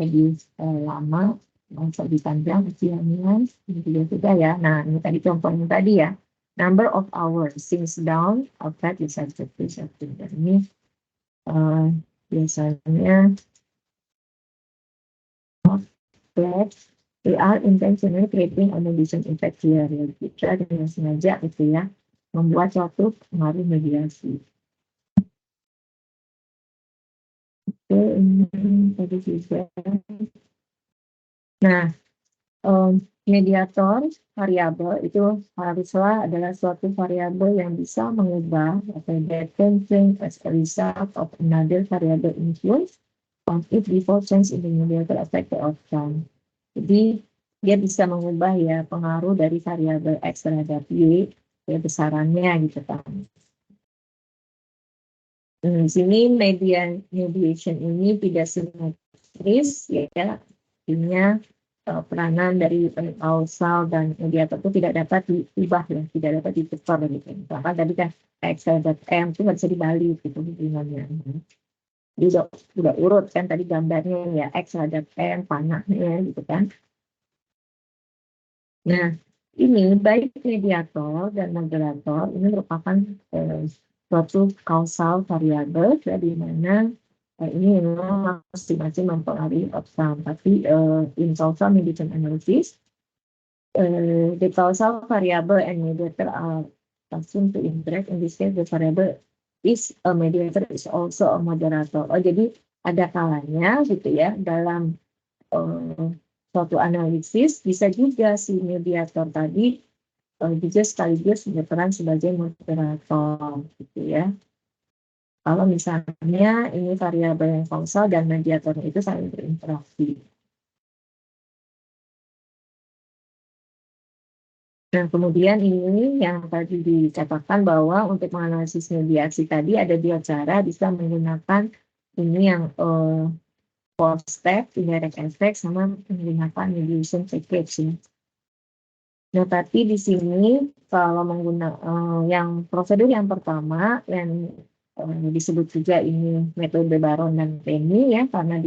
lebih lama, lebih panjang usianya, ini juga sudah ya. Nah ini tadi contohnya tadi ya. Number of hours since down affect the subjective. Ini biasanya we are intentionally creating a mediation effect here. Kita dengan sengaja itu ya membuat suatu pengaruh mediasi. Oke, ini tadi juga. Nah, mediator variabel itu haruslah adalah suatu variabel yang bisa mengubah atau that can change as a result of another variable influence on it before change in the mediator affect the outcome. Jadi dia bisa mengubah ya pengaruh dari variabel X terhadap Y ya besarannya gitu kan. Di sini mediation ini tidak simetris, ya, artinya peranan dari kausal dan mediator itu tidak dapat diubah, ya, tidak dapat ditukar gitu. Misalkan tadi kan X terhadap M itu nggak bisa dibalik gitu hubungannya. Jadi udah urut kan tadi gambarnya ya, X terhadap M panahnya gitu kan. Nah, ini baik mediator dan moderator ini merupakan suatu kausal variabel, ya, di mana ini memang masing-masing mempengaruhi outcome. Tapi in causal mediation analysis, the causal variable and mediator are assumed to interact. In this case, the variable is a mediator is also a moderator. Oh, jadi ada kalanya gitu ya dalam suatu analisis bisa juga si mediator tadi juga sekaligus berperan sebagai moderator gitu ya. Kalau misalnya ini variabel yang kausal dan mediatornya itu saling berinteraksi. Nah, kemudian ini yang tadi dikatakan bahwa untuk menganalisis mediasi tadi ada 2 cara, bisa menggunakan ini yang 4-step, indirect effect, sama menggunakan mediation package ya. Nah, tapi di sini kalau menggunakan yang prosedur yang pertama yang disebut juga ini metode Baron dan Penny ya, karena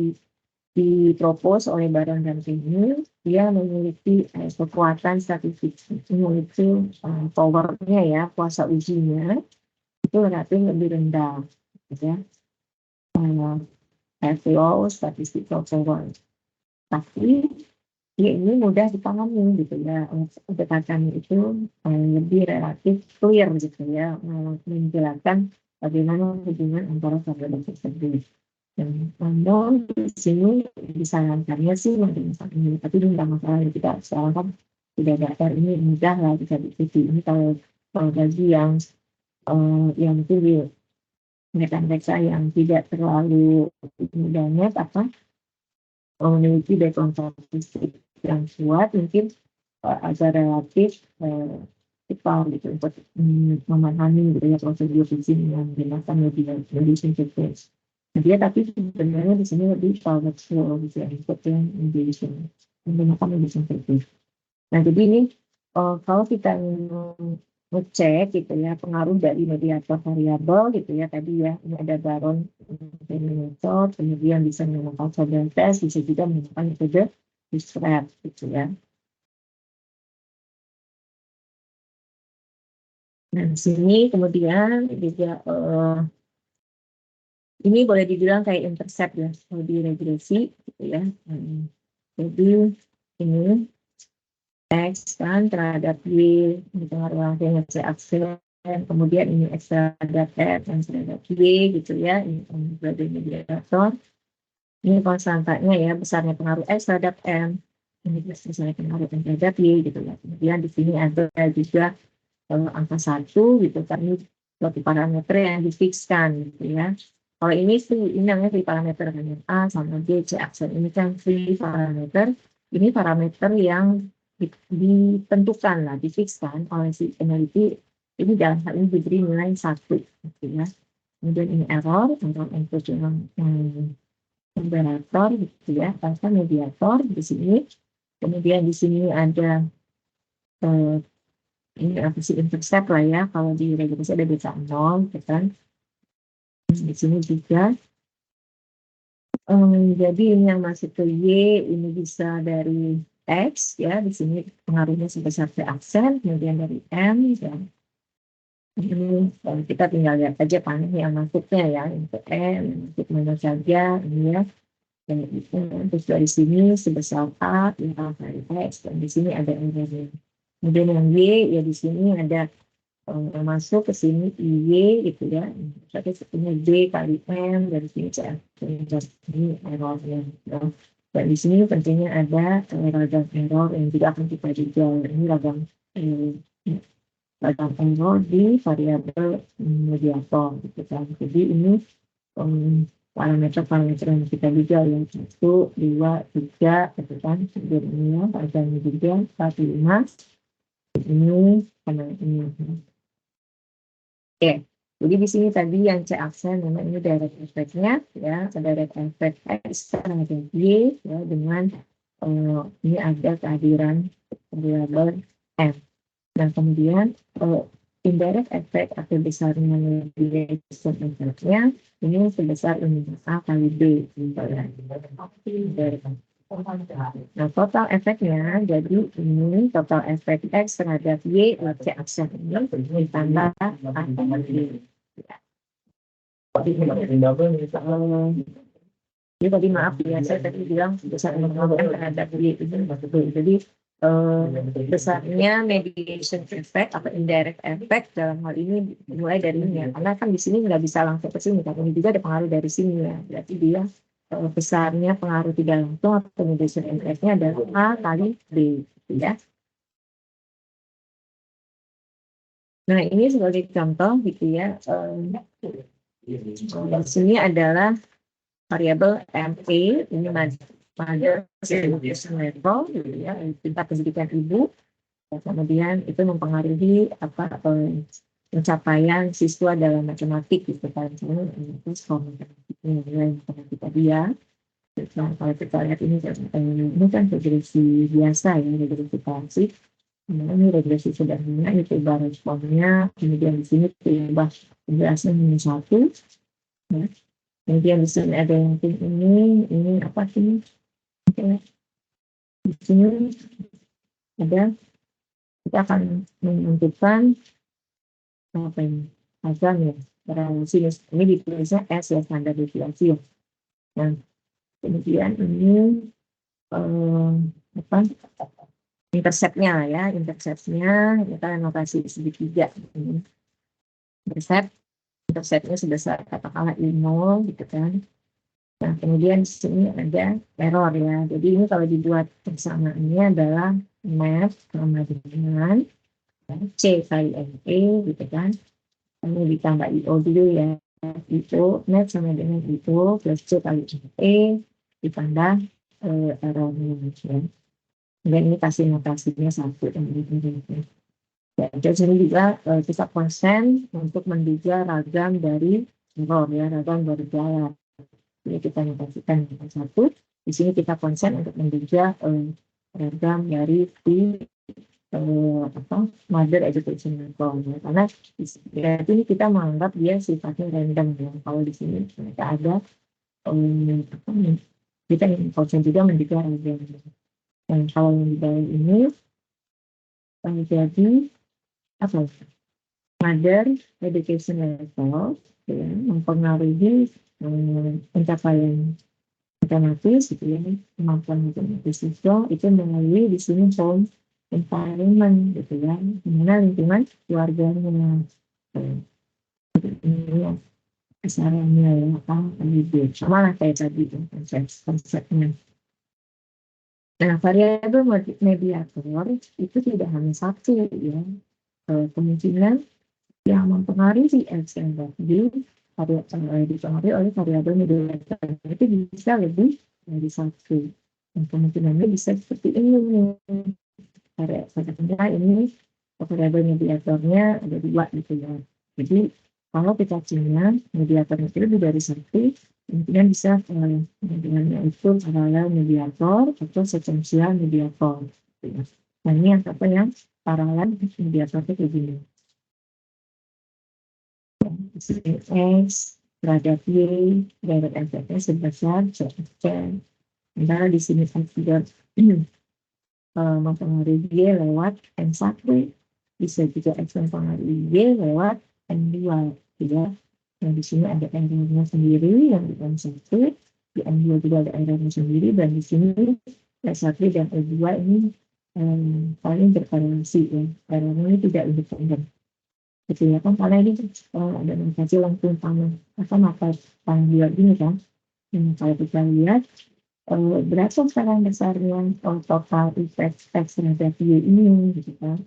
dipropos oleh Baron dan Penny, dia memiliki kekuatan statistik, memiliki powernya ya, kuasa ujinya itu relatif lebih rendah, gitu ya. FPO statistical power. Tapi ya ini mudah dipahami gitu ya, pendekatannya itu lebih relatif clear gitu ya, menjelaskan bagaimana hubungan antara variabel tersebut. Namun di sini disarankannya sih menggunakan ini, tapi ini nggak masalah ya, kita sekarang kan sudah daftar ini mudah lah bisa diikuti. Ini kalau bagi yang mungkin di mereka yang tidak terlalu mudahnya apa memiliki background statistik yang kuat, mungkin agak relatif cepat gitu untuk memahami gitu ya prosedur di sini yang menggunakan mediation package. Dia tapi sebenarnya di sini lebih powerful gitu ya, untuk yang mediation menggunakan mediation package. Nah, jadi ini kalau kita ngecek gitu ya pengaruh dari mediator variabel gitu ya tadi ya, ini ada Baron method, kemudian bisa menggunakan Faber test, bisa juga menggunakan metode Discrete gitu ya. Nah, di sini kemudian juga ini boleh dibilang kayak intercept ya, kalau di regresi gitu ya. Jadi ini X kan terhadap Y dipengaruhi langsung C aksen, kemudian ini X terhadap F dan terhadap Y gitu ya, ini sebagai mediator. Ini konstantanya ya, besarnya pengaruh X terhadap M, ini besarnya pengaruh M terhadap Y gitu ya. Kemudian di sini ada juga angka 1 gitu kan, ini suatu parameter yang difikskan gitu ya. Kalau ini namanya free parameter kan, A sama B, C aksen ini kan free parameter, ini parameter yang ditentukan lah, difikskan oleh si peneliti, ini dalam hal ini diberi nilai 1 gitu ya. Kemudian ini error input yang moderator gitu ya, tanpa mediator di sini. Kemudian di sini ada ini apa sih intercept lah ya, kalau di regresi ada beta 0 gitu kan. Di sini juga jadi ini yang masuk ke Y ini bisa dari X ya, di sini pengaruhnya sebesar C aksen, kemudian dari M ya. Ini kita tinggal lihat aja panah yang masuknya ya, untuk M masuk mana saja ini ya. Dan itu terus dari sini sebesar A ya dari X, dan di sini ada M. Kemudian yang Y ya di sini ada masuk ke sini Y gitu ya. Berarti sebenarnya D kali M dari sini C ini errornya. Dan di sini pentingnya ada ragam error yang juga akan kita jual. Ini ragam error di variabel mediator gitu kan. Jadi ini parameter yang kita jual yang 1, 2, 3 gitu kan. Kemudian ini ya ragamnya juga 4, 5 ini karena ini. Oke, Jadi di sini tadi yang C aksen memang ini direct effect-nya ya, direct effect X terhadap Y ya, dengan ini ada kehadiran variabel M. Nah kemudian indirect effect atau besarnya mediation effect-nya ini sebesar ini A kali B. Nah total efeknya jadi ini total efek X terhadap Y C aksen ini ditambah A kali B. Jadi tadi maaf ya, saya tadi bilang besar terhadap Y ini betul. Jadi besarnya mediation effect atau indirect effect dalam hal ini dimulai dari ini ya, karena kan di sini nggak bisa langsung ke sini, tapi ini juga ada pengaruh dari sini ya. Berarti dia besarnya pengaruh tidak langsung atau mediation effect-nya adalah A kali B, gitu ya. Nah ini sebagai contoh gitu ya. Di sini adalah variabel MA, ini mother education level, gitu ya, tingkat pendidikan ibu. Kemudian itu mempengaruhi pencapaian siswa dalam matematik gitu kan. Itu skor nilai matematika dia. Nah, kalau kita lihat ini kan regresi biasa ya, regresi klasik. Ini regresi sederhana, itu ubah responnya, kemudian di sini diubah penjelasan -1. Ya. Kemudian di sini ada yang ini apa sih? Di sini ada, kita akan menentukan apa ini? Azam ya, sinus. Ini ditulisnya S ya, standar deviasi ya. Nah, kemudian ini apa? Interceptnya ya, interceptnya kita notasi segitiga. Interceptnya sebesar katakanlah I0 gitu kan. Nah, kemudian di sini ada error ya. Jadi ini kalau dibuat persamaannya adalah math sama dengan C kali ME gitu kan. Ini ditambah IO dulu ya. IO math sama dengan IO plus C kali ME ditambah errornya ya. Dan ini kasih notasinya 1 dan ini. Ya, jadi juga kita konsen untuk menduga ragam dari error ya, ragam dari gaya. Ini kita notasikan dengan 1. Di sini kita konsen untuk menduga ragam dari mother education level ya. Karena berarti ini kita menganggap dia sifatnya random ya. Kalau di sini kita ada kita konsen juga menduga ragam. Dan kalau yang di bawah ini jadi apa? Mother education level ya, mempengaruhi pencapaian matematis gitu ya, kemampuan matematis itu melalui di sini home environment gitu ya, dimana lingkungan keluarganya ini asalnya ya sama lah kayak tadi konsepnya. Nah variabel mediator itu tidak hanya satu ya, kemungkinan yang mempengaruhi X dan Y dipengaruhi oleh variabel mediator itu bisa lebih dari satu. Dan kemungkinannya bisa seperti ini. Katakanlah ini variabel mediatornya ada 2 gitu ya. Jadi kalau kita punya mediatornya itu lebih dari 1, kemungkinan bisa mediatornya itu paralel mediator atau sequential mediator. Gitu ya. Nah ini yang apa yang paralel mediator itu kayak gini. X terhadap Y direct effect-nya sebesar C. Sementara di sini X juga mempengaruhi Y lewat M1, bisa juga X mempengaruhi Y lewat M2 ya. Yang di sini ada errornya sendiri yang di M1, di M2 juga ada errornya sendiri, dan di sini S1 dan E2 ini paling berkorelasi ya. Errornya ini tidak independen. Gitu ya kan, karena ini ada notasi langsung sama mata panggilan ini kan. Kalau kita lihat berapa sekarang besarnya total effect X terhadap Y ini gitu kan.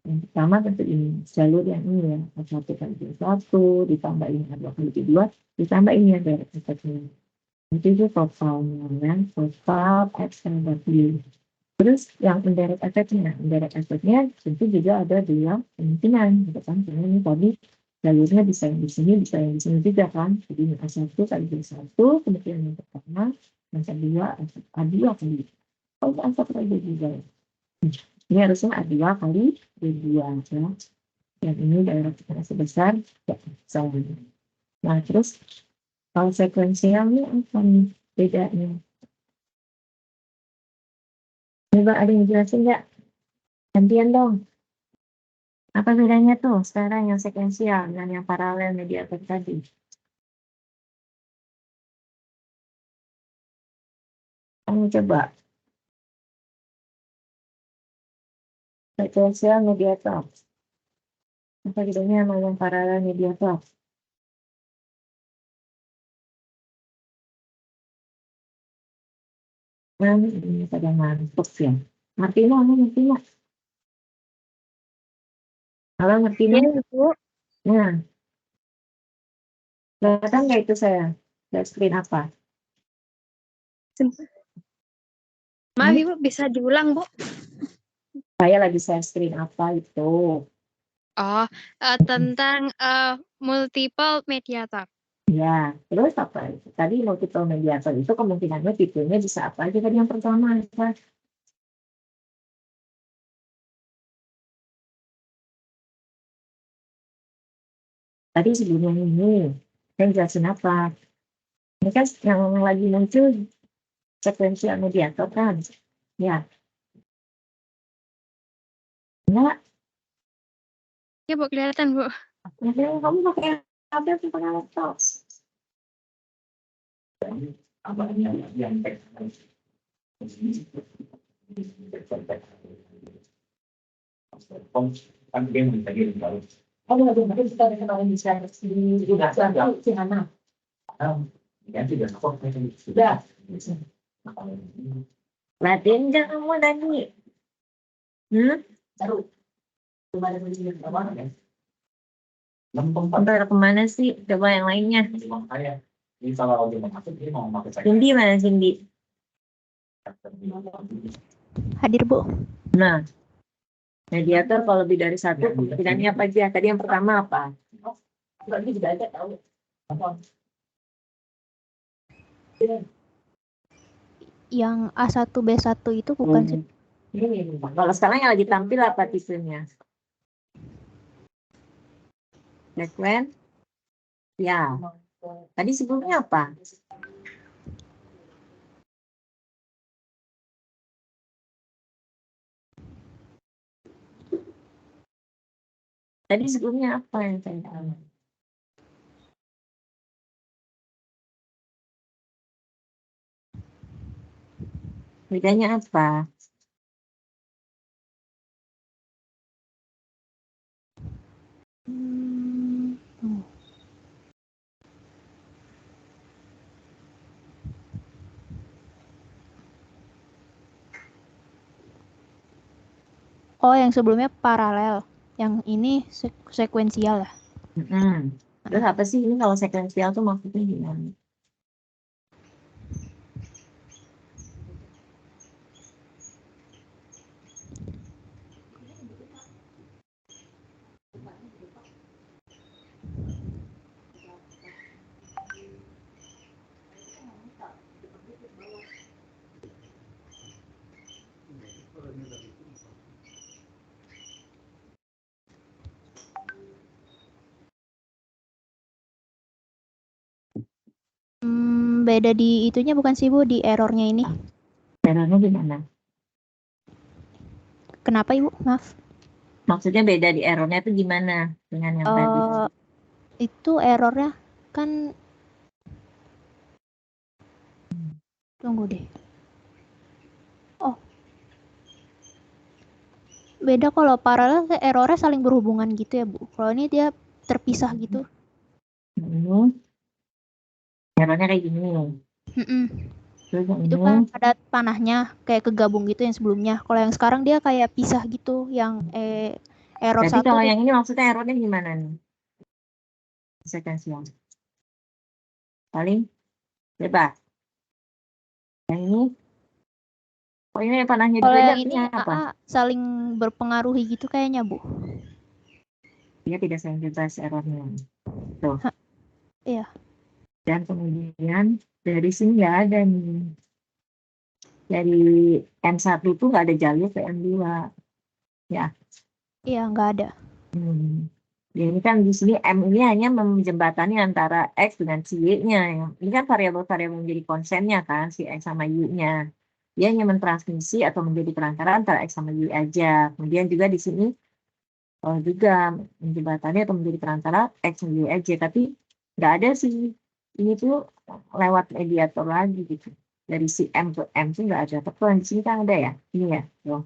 Yang pertama tentu ini jalur yang ini ya, 1 kali 1 ditambah ini 2 kali 2 ditambah ini yang direct effect-nya. Itu totalnya ya, total X terhadap Y. Terus yang indirect effect-nya tentu juga ada 2 kemungkinan gitu kan. Karena ini tadi jalurnya bisa yang di sini, bisa yang di sini juga kan. Jadi A1 kali B1, kemudian yang pertama, yang kedua, A2 kali. Oh, A1 kali B2. Ini harusnya A2 kali B2 ya. Yang ini daerah tekanan sebesar ya, sama. Nah, terus kalau sekuensialnya apa nih bedanya? Coba ada yang jelasin nggak? Gantian dong. Apa bedanya tuh sekarang yang sekuensial dan yang paralel mediator tadi? Kamu coba. Sekuensial mediator. Apa bedanya sama yang paralel mediator? Nah, ini pada ngantuk ya. Ngerti nggak? Ngerti nggak? Halo, ngerti nggak? Iya, Bu. Nah, kelihatan nggak itu saya? Lihat screen apa? Maaf, Ibu, bisa diulang, Bu? Saya lagi share screen apa itu? Oh, tentang multiple mediator. Ya, terus apa? Tadi multiple mediator itu kemungkinannya tipenya bisa apa aja tadi yang pertama? Apa? Tadi sebelumnya ini, saya jelasin apa? Ini kan yang lagi muncul sekuensial mediator kan? Ya, enggak? Ya, Bu, kelihatan, Bu. Ya, kamu pakai HP atau pakai laptop? Apa yang kan dia minta kirim baru. Oh, benar kita ada kemarin di juga di mana? Ya sudah, sudah. Latin enggak kamu tadi? Taruh. Kemana ya? Entar kemana sih? Coba yang lainnya. Ini kalau dia mau masuk, dia mau pakai saya. Cindy mana Cindy? Hadir, Bu. Nah, mediator kalau lebih dari satu, kemungkinannya apa aja? Tadi yang pertama apa? Ini juga ada tahu. Yang A1, B1 itu bukan sih? Ini. Kalau sekarang yang lagi tampil apa tipenya? Sekuen? Ya. Tadi sebelumnya apa? Tadi sebelumnya apa yang saya tahu? Bedanya apa? Oh, yang sebelumnya paralel. Yang ini sekuensial ya. Terus apa sih ini kalau sekuensial tuh maksudnya gimana? Beda di itunya bukan sih, Bu, di errornya ini. Errornya gimana? Kenapa, Ibu? Maaf. Maksudnya beda di errornya itu gimana dengan yang tadi? Itu errornya kan tunggu deh. Oh. Beda kalau paralel errornya saling berhubungan gitu ya, Bu. Kalau ini dia terpisah gitu. Errornya kayak gini. Terus yang Itu ini, kan ada panahnya kayak kegabung gitu yang sebelumnya. Kalau yang sekarang dia kayak pisah gitu, yang error berarti satu. kalau yang ini maksudnya errornya gimana nih? Sekuensial. Paling bebas. Yang ini, oh ini panahnya Kalau juga yang ini apa? saling berpengaruhi gitu kayaknya, Bu. dia tidak sensitif errornya. Tuh. Iya. Dan kemudian dari sini nggak ada nih. Dari M1 itu nggak ada jalur ke M2. Ya. Iya, nggak ada. Ya, ini kan di sini M ini hanya menjembatani antara X dengan si Y-nya. Ini kan variabel-variabel menjadi konsennya kan, si X sama Y-nya. Dia hanya mentransmisi atau menjadi perantara antara X sama Y aja. Kemudian juga di sini juga menjembatani atau menjadi perantara X sama Y aja. Tapi nggak ada sih. Ini tuh lewat mediator lagi gitu. Dari si M ke M tuh nggak ada. Tapi kalau di sini kan ada ya. Ini ya. Tuh.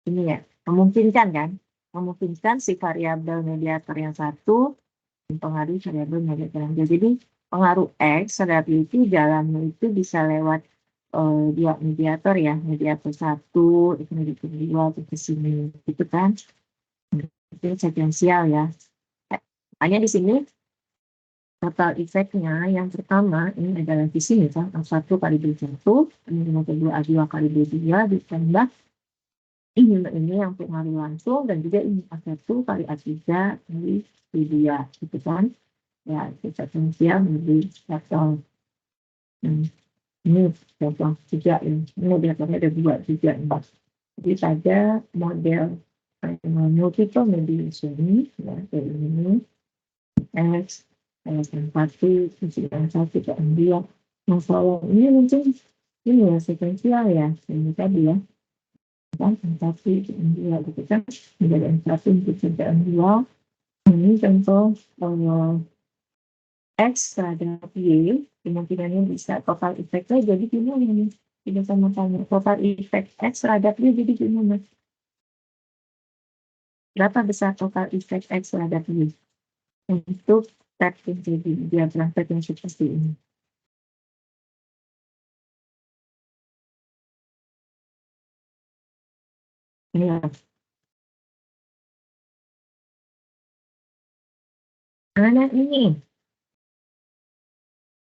Ini ya. Memungkinkan kan? Memungkinkan si variabel mediator yang satu mempengaruhi variabel mediator yang dua. Jadi pengaruh X terhadap Y itu jalannya itu bisa lewat dua mediator ya, mediator satu, itu mediator dua, ke sini, gitu kan? Itu sekuensial ya. Hanya di sini total efeknya yang pertama ini adalah di sini kan, A1 kali B1, kemudian kedua A2 kali B2 ditambah ini yang pengaruh langsung dan juga ini A1 kali A3 kali B2 gitu kan ya itu sekuensial menjadi vektor. Ini contoh juga ya, ini vektornya ada dua juga nih. Jadi pada model multiple mediation ya kayak ini X M1 M1 ke M2 masalah ini mungkin ini ya sekuensial ya ini tadi ya kan M1 ke M2 gitu kan menjadi M1 untuk M2 ini contoh X terhadap Y kemungkinannya bisa total efeknya jadi gimana nih tidak sama tanya total efek X terhadap Y jadi gimana berapa besar total efek X terhadap Y untuk tab yang jadi diagram tab yang seperti ini. Ya. Mana ini?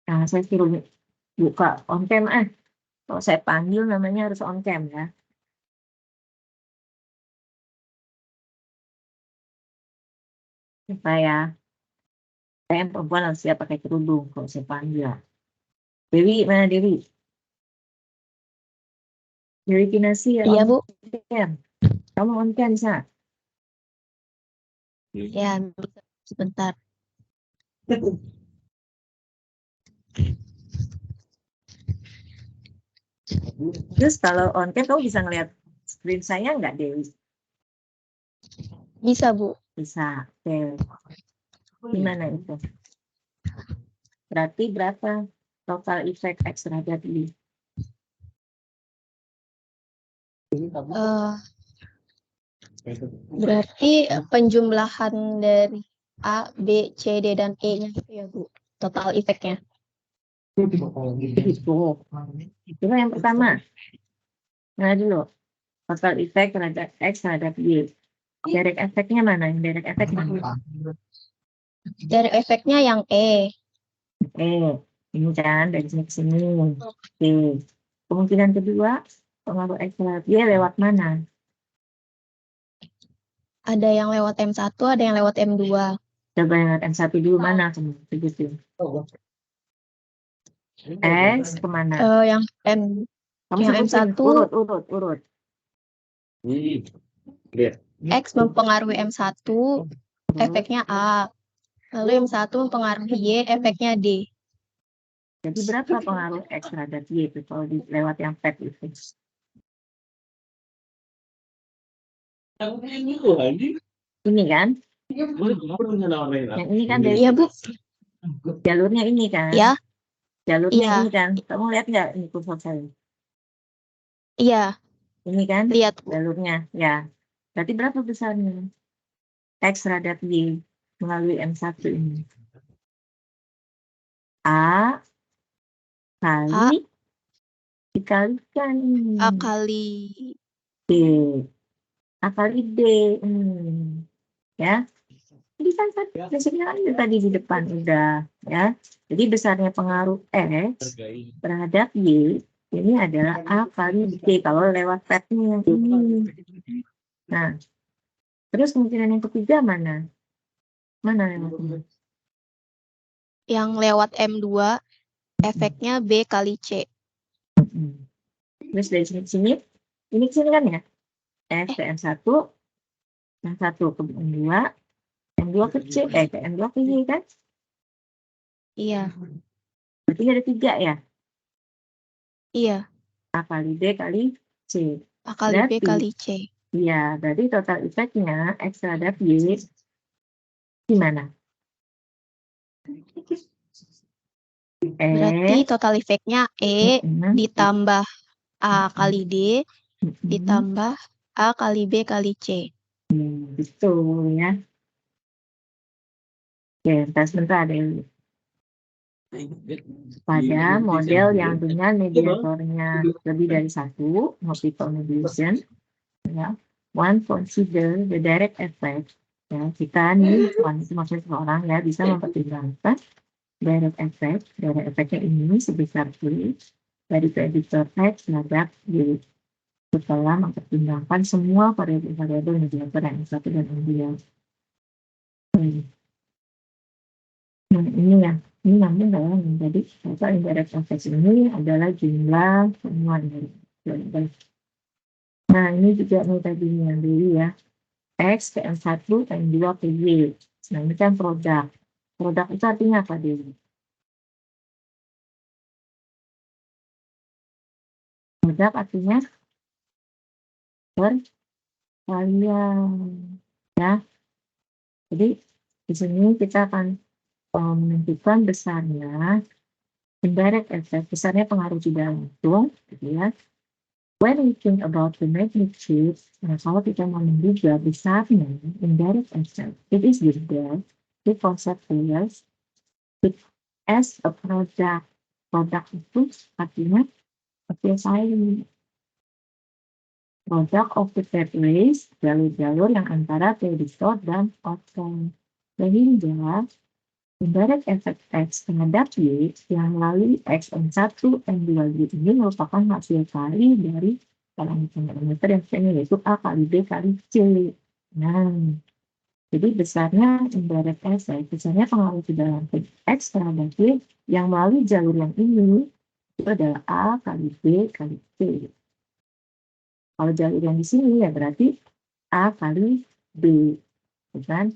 Nah, saya suruh buka on cam Kalau saya panggil namanya harus on cam ya. Supaya saya perempuan harus siap pakai kerudung kalau saya panggil. Dewi, mana Dewi? Dewi Kinasi ya? Iya, Bu. Cam. Kamu on cam, Sa? Ya, sebentar. Terus kalau on cam kamu bisa ngeliat screen saya nggak, Dewi? Bisa, Bu. Bisa. Oke. Gimana itu? Berarti berapa total efek X terhadap Y? Berarti penjumlahan dari A, B, C, D, dan E-nya itu ya, Bu. Total efeknya. Itu yang pertama. Nah dulu, total efek terhadap X terhadap Y. Direct efeknya mana? Yang direct efek mana? Dari efeknya yang E. Ini kan dari sini ke sini. Oke. Kemungkinan kedua, pengaruh X terhadap Y lewat mana? Ada yang lewat M1, ada yang lewat M2. Coba yang lewat M1 dulu mana? Sebutin. X kemana? Yang M Kamu yang sebutin, M1. urut. X mempengaruhi M1, efeknya A. Lalu M1 mempengaruhi Y, efeknya D. Jadi berapa pengaruh X terhadap Y itu kalau lewat yang PET itu? Ini kan? Yang ini kan dari Iya, Bu. jalurnya ini kan? Ya. Jalurnya Iya. ini kan? Kamu lihat nggak ini kursor saya? Iya. Ini kan? Lihat, Bu. Jalurnya, ya. Berarti berapa besarnya? X terhadap Y melalui M1 ini. A kali dikalikan ini. A kali D. A kali D. Ya. Jadi kan basicnya kan tadi di depan udah ya. Jadi besarnya pengaruh X terhadap Y ini adalah A kali D kalau lewat petnya yang ini. Nah, terus kemungkinan yang ketiga mana? Mana yang lewat? Yang lewat M2 efeknya B kali C. Terus dari sini, ini sini kan ya? F ke M1, yang satu ke M2, M2 ke C, ke M2 ke Y kan? Iya, Berarti ada 3 ya? iya. A kali B kali C. A kali B Berarti, kali C. iya, berarti total efeknya X terhadap Y gimana? Berarti total efeknya E Mm-mm. ditambah A kali D Mm-mm. ditambah A kali B kali C. Betul ya. Oke, sebentar deh. Pada model yang dengan mediatornya lebih dari satu, multiple mediation, ya, one consider the direct effect. Ya, kita nih, maksudnya seorang ya bisa mempertimbangkan direct effect. Direct effectnya ini sebesar Y dari predictor X terhadap Y. Setelah mempertimbangkan semua variabel-variabel mediator yang satu dan yang dua. Nah, ini ya. Ini namanya adalah menjadi total indirect effect ini adalah jumlah semua indirect effect. Nah, ini juga nih tadi yang dulu ya. X ke M1, ke M2, ke Y. Nah, ini kan produk. Produk itu artinya apa dulu? Produk artinya perkalian. Ya. Jadi, di sini kita akan menentukan besarnya indirect effect, besarnya pengaruh tidak langsung, gitu ya. When we think about the magnitude, nah kalau kita mau menduga besarnya indirect effect, it is given the concept players as a product. Produk itu artinya saling product of the pathways, jalur-jalur yang antara predictor dan outcome. Sehingga indirect effect X terhadap Y yang melalui X M1, M2 Y ini merupakan hasil kali dari parameter yang saya yaitu A kali B kali C. Nah, jadi besarnya indirect effect, besarnya pengaruh di dalam X terhadap Y yang melalui jalur yang ini itu adalah A kali B kali C. Kalau jalur yang di sini ya berarti A kali B, kan?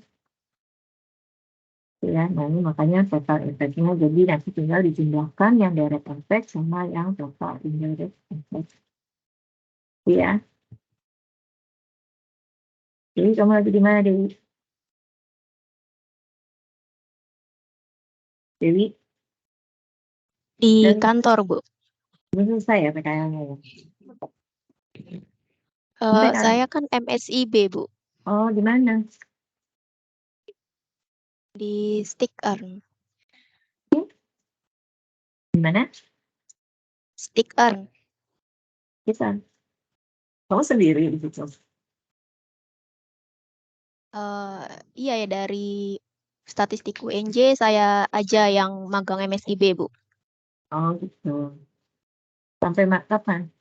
Ya, nah ini makanya total efeknya jadi nanti tinggal dijumlahkan yang direct effect sama yang total indirect effect. Ya. Jadi kamu lagi di mana, Dewi? Dewi? Di Dan kantor, Bu. belum selesai ya PKL-nya ya? Saya kan MSIB, Bu. Oh, di mana? Di Stick-Earn. Di mana? Stick-Earn. Kita. Kamu sendiri di situ? Iya ya, dari statistik UNJ saya aja yang magang MSIB, Bu. Oh, gitu. Sampai kapan?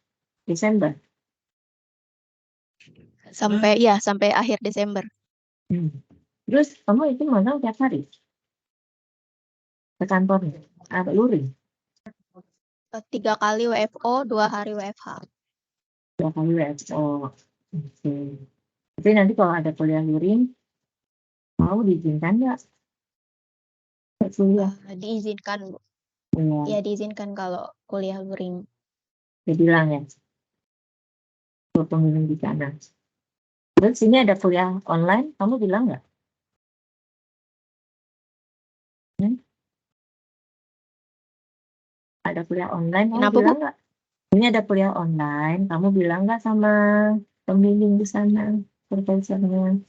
Desember? Sampai akhir Desember. Terus kamu itu magang tiap hari? Ke kantornya? Atau luring? 3 kali WFO, 2 hari WFH. 2 kali WFO. Oke. Tapi nanti kalau ada kuliah luring, mau diizinkan nggak? Kuliah. Diizinkan, Bu. Iya. Ya, diizinkan kalau kuliah luring. Dia bilang ya. Untuk pembimbing di sana. Terus sini ada kuliah online, kamu bilang nggak? Ada kuliah online, kamu Kenapa, bilang Bu? nggak? Ini ada kuliah online, kamu bilang nggak sama pembimbing di sana, profesornya?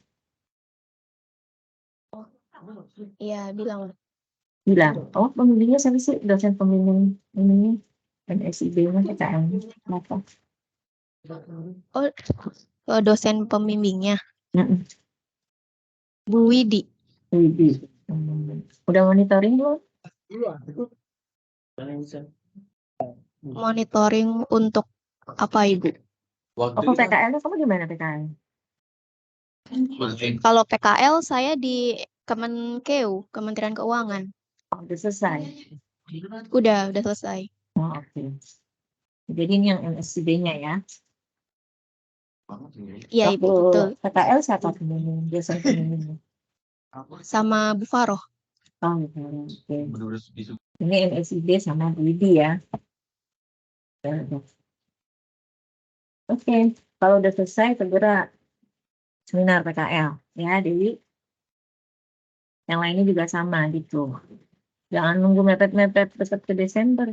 Iya, bilang. Bilang, oh pembimbingnya siapa sih? Dosen pembimbing ini, MSIB-nya PKM. Kenapa? Oh, dosen pembimbingnya. Mm-mm. Bu Widi. Widi. Udah monitoring belum? Monitoring untuk apa, Ibu? Oh, PKL-nya kamu di mana PKL? Kalau PKL saya di Kemenkeu, Kementerian Keuangan. Oh, udah selesai. Udah selesai. Oh, oke. Jadi ini yang MSCD-nya ya. Iya, Ibu, betul. PKL siapa pemimpin? Dosen pemimpinnya? Sama Bu Faroh. Oh, oke. Ini MSCD sama Bu Widi ya. Oke, kalau udah selesai segera seminar PKL ya, Dewi. Yang lainnya juga sama gitu. Jangan nunggu mepet-mepet tetap ke Desember.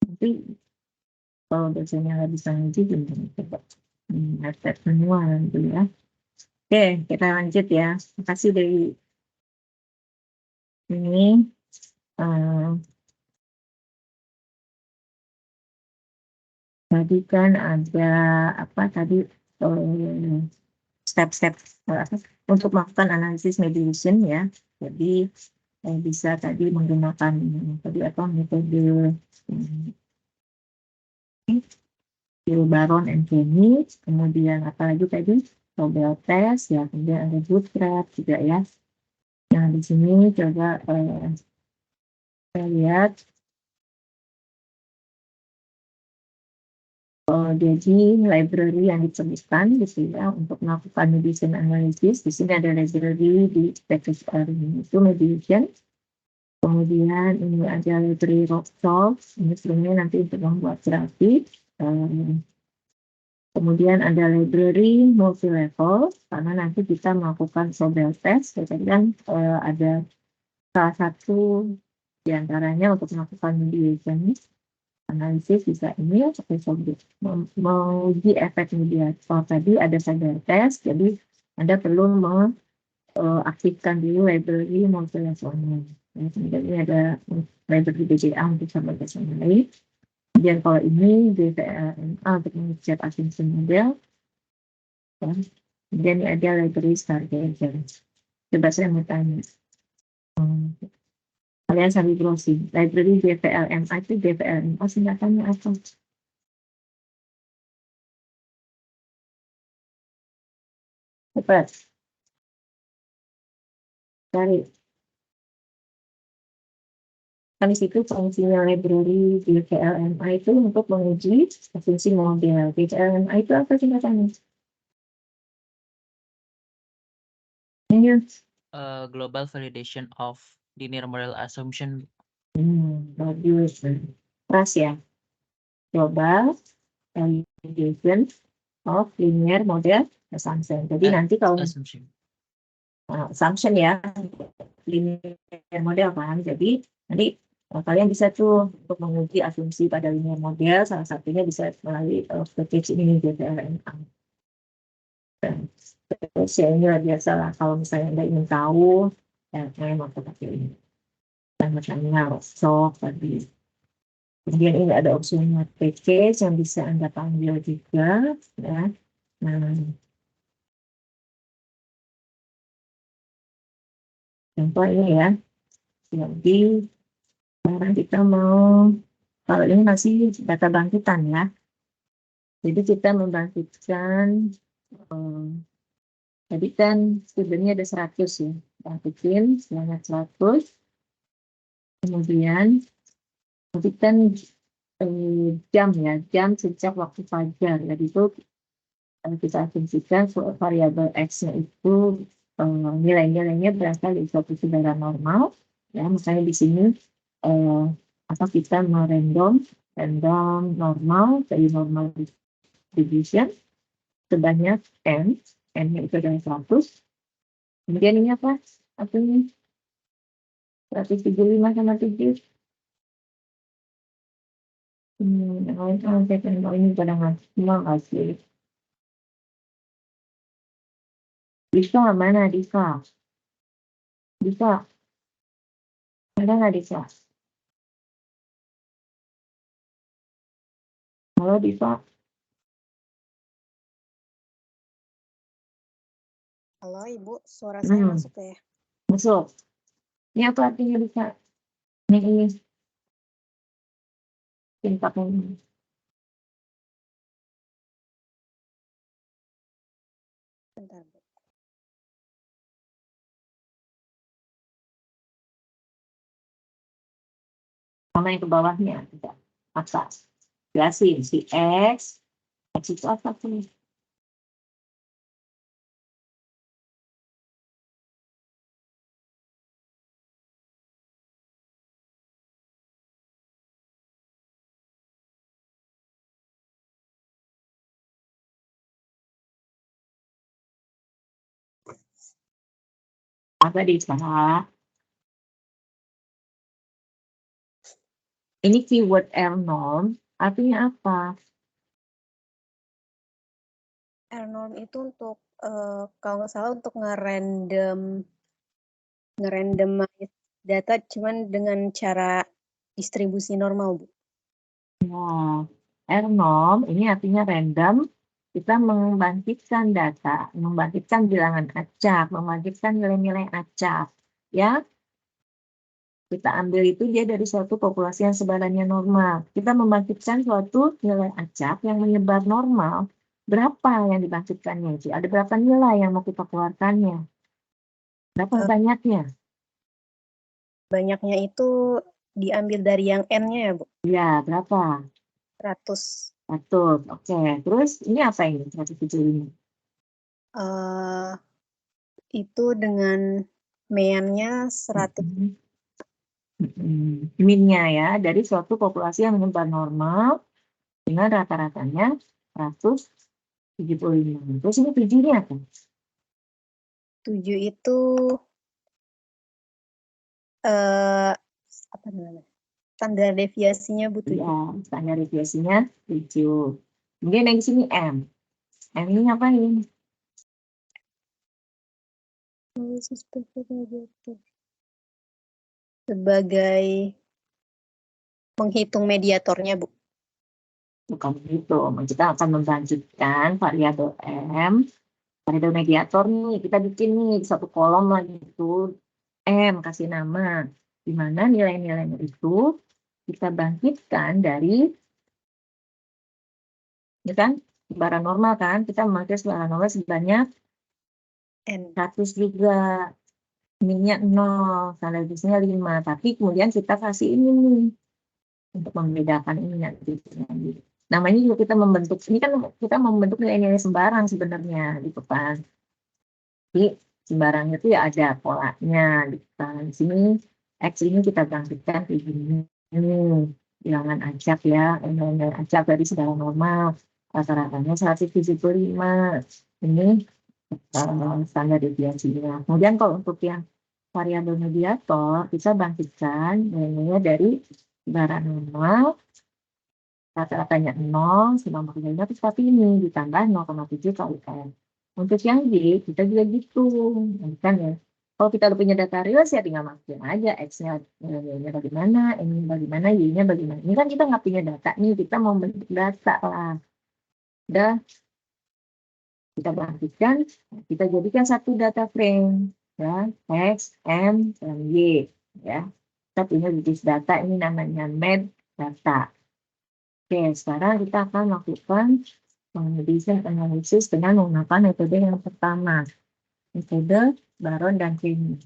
Nanti kalau dosennya nggak bisa ngaji, gimana coba? Mepet semua gitu ya. Oke, kita lanjut ya. Makasih Dewi. Ini tadi kan ada apa tadi step-step untuk melakukan analisis mediation ya. Jadi bisa tadi menggunakan tadi apa metode Baron and Kenny, kemudian apalagi tadi Sobel test ya, kemudian ada bootstrap juga ya. Nah di sini coba saya lihat. Jadi library yang disebutkan gitu ya untuk melakukan mediation analysis. Di sini ada library di PKSR ini itu mediation. Kemudian ini ada library Rocksolve, ini sebenarnya nanti untuk membuat grafik. Kemudian ada library multi-level, karena nanti kita melakukan Sobel test, dan ada salah satu diantaranya untuk melakukan mediation analisis bisa ini ya pakai Sobel. Menguji efek mediator tadi ada Sobel test, jadi Anda perlu mengaktifkan dulu library multi-levelnya. Kemudian ini ada library BCA untuk Sobel test lain. Kemudian kalau ini DVLMA untuk mengecek asumsi model. Ya. Kemudian ini ada library stargazer. Coba saya mau tanya. Kalian sambil browsing. Library DVLMA itu DVLMA singkatannya apa? Cepat. Cari. Kan di situ fungsinya library DVLMA itu untuk menguji asumsi model. DVLMA itu apa singkatannya? Ini Global validation of linear model assumption. bagus. Ras ya. Global validation of linear model assumption. Jadi nanti kalau Assumption. Assumption ya, linear model kan. Jadi nanti kalian bisa tuh untuk menguji asumsi pada linear model, salah satunya bisa melalui package ini DVLMA. Terus ya ini biasa lah, kalau misalnya Anda ingin tahu, ya memang pakai ini. Dan macamnya Rocksolve tadi. Kemudian ini ada opsi package yang bisa Anda panggil juga, ya. Nah, contoh ini ya. Jadi sekarang kita mau, kalau ini masih data bangkitan ya. Jadi kita membangkitkan, tadi kan studentnya ada 100 ya. Bangkitin sebanyak 100. Kemudian bangkitkan jam ya, jam sejak waktu fajar. Jadi itu kita asumsikan variabel X-nya itu nilai-nilainya berasal dari suatu saudara normal. Ya, misalnya di sini atau kita random normal dari normal distribution sebanyak n-nya itu adalah 100. Kemudian ini apa? Apa ini? 175 sama 7. Yang lain kan saya kenal ini pada semua ngasih. Bisa mana Dika? Bisa. Ada nggak Dika? Halo Dika. Halo Ibu, suara saya masuk ya? Masuk. Ini apa artinya Dika? Ini. Tintak ini. Bentar, Bu. sama yang ke bawahnya tidak maksa. Jelasin si X itu apa tuh? Apa di sana? Ini keyword R-norm artinya apa? R-norm itu untuk kalau nggak salah untuk ngerandomize data cuman dengan cara distribusi normal, Bu. Nah, R-norm ini artinya random. Kita membangkitkan data, membangkitkan bilangan acak, membangkitkan nilai-nilai acak. Ya, kita ambil itu dia dari suatu populasi yang sebarannya normal. Kita membangkitkan suatu nilai acak yang menyebar normal. Berapa yang dibangkitkannya itu? Ada berapa nilai yang mau kita keluarkannya? Berapa banyaknya? Banyaknya itu diambil dari yang N-nya ya, Bu. Ya, berapa? 100. 100. Oke. Terus ini apa ini? 175. Itu dengan meannya 100. Minnya ya, dari suatu populasi yang menyebar normal dengan rata-ratanya 175. Terus ini 7-nya apa? 7 itu apa namanya? Standar deviasinya, Bu, 7. Ya, standar deviasinya 7. Kemudian yang di sini M. M ini ngapain? Sebagai menghitung mediatornya, Bu. Bukan itu. Kita akan membangkitkan variabel M. Variabel mediator nih, kita bikin nih satu kolom lagi itu M, kasih nama. Di mana nilai-nilainya itu kita bangkitkan dari, ya kan, sebaran normal kan, kita memakai sebaran normal sebanyak N. 100 juga. Minnya 0, standar deviasinya 5. Tapi kemudian kita kasih ini nih, untuk membedakan ini nanti. Namanya juga kita membentuk, ini kan kita membentuk nilai-nilai sembarang sebenarnya, gitu kan. Jadi sembarang itu ya ada polanya, gitu kan. Di sini X ini kita bangkitkan kayak gini. Ini bilangan acak ya, nilai acak dari sebaran normal. Rata-ratanya 175. Ini standar deviasinya. Kemudian kalau untuk yang variabel mediator, kita bangkitkan nilainya dari sebaran normal, rata-ratanya 0, 95, terus tapi ini ditambah 0,7 kali N. Untuk yang Y, kita juga gitu. Kan ya. Kalau kita udah punya data real, ya tinggal masukin aja X-nya nilainya bagaimana, N-nya bagaimana, Y-nya bagaimana. Ini kan kita nggak punya data nih, kita mau bentuk data lah. Udah, kita bangkitkan, kita jadikan satu data frame. Ya, X, M, dan Y. Ya. Kita punya jenis data, ini namanya med data. Oke, sekarang kita akan melakukan desain analisis dengan menggunakan metode yang pertama, metode Baron dan Kenny.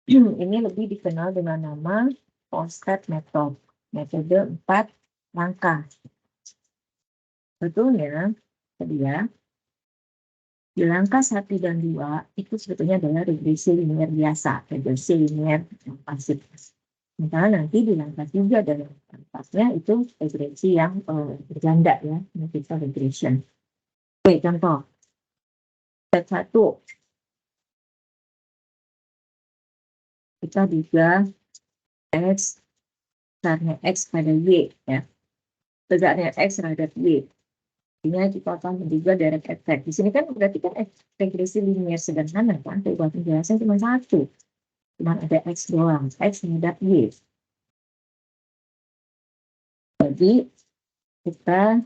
Ini lebih dikenal dengan nama four-step method, metode 4 langkah. Sebetulnya, tadi ya, di langkah 1 dan 2 itu sebetulnya adalah regresi linier biasa, regresi linier yang pasif. Sementara nanti di langkah 3 dan langkah 4-nya itu regresi yang berganda ya, multiple regression. Oke, contoh. Step 1. Kita juga X, besarnya X pada Y ya. Besarnya X terhadap Y. Ini kita akan menduga direct effect. Di sini kan berarti kan regresi linier sederhana kan, buat penjelasan cuma satu. Cuma ada X doang, X terhadap Y. Jadi kita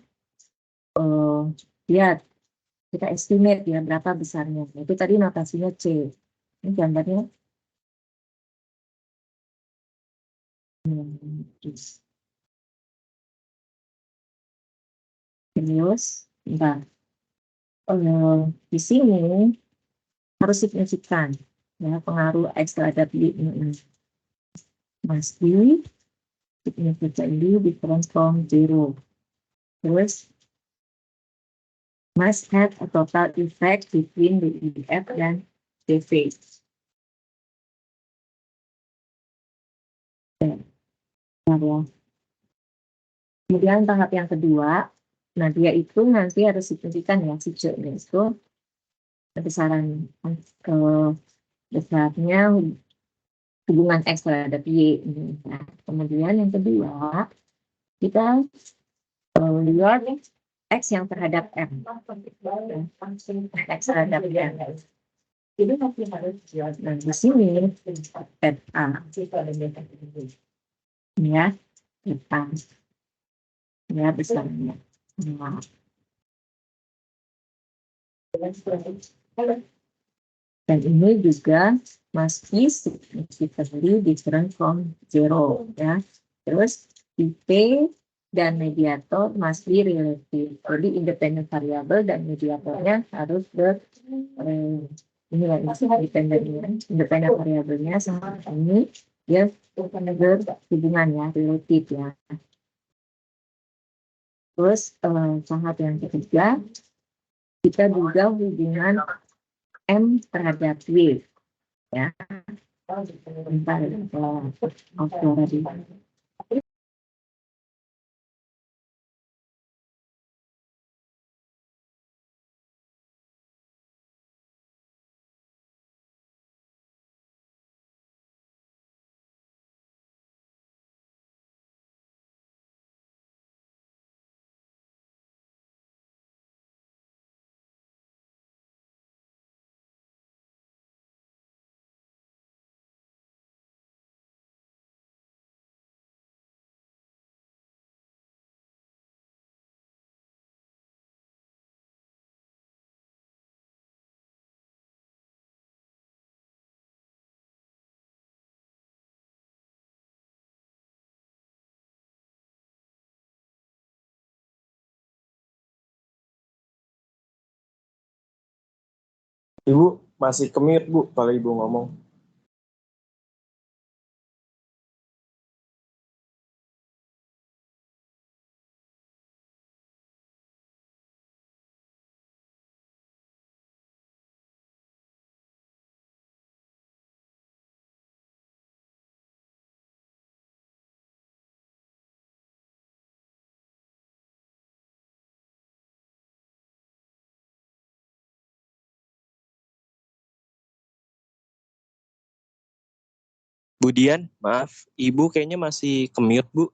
lihat, kita estimate ya berapa besarnya. Itu tadi notasinya C. Ini gambarnya. Serius, enggak. Di sini harus signifikan ya pengaruh X terhadap Y ini. Mesti significantly different from 0. Terus must have a total effect between the EF dan DV. Kemudian tahap yang kedua, nah dia itu nanti harus signifikan ya, si C-nya itu besaran ke besarnya hubungan X terhadap Y. Nah, kemudian yang kedua, kita lihat X yang terhadap M. X terhadap M. Jadi nanti harus nah, di sini A. Ya, A. Ya, besarnya. Nah. Dan ini juga masih significantly different from 0 ya. Terus IP dan mediator masih relative. Jadi independent variable dan mediatornya harus ini ya, independent variabelnya sama ini dia berhubungan ya, relatif ya. Terus tahap yang ketiga kita juga hubungan M terhadap W ya. Bentar, Ibu masih kemit, Bu, kalau Ibu ngomong. Bu Dian, maaf, Ibu kayaknya masih kemute, Bu.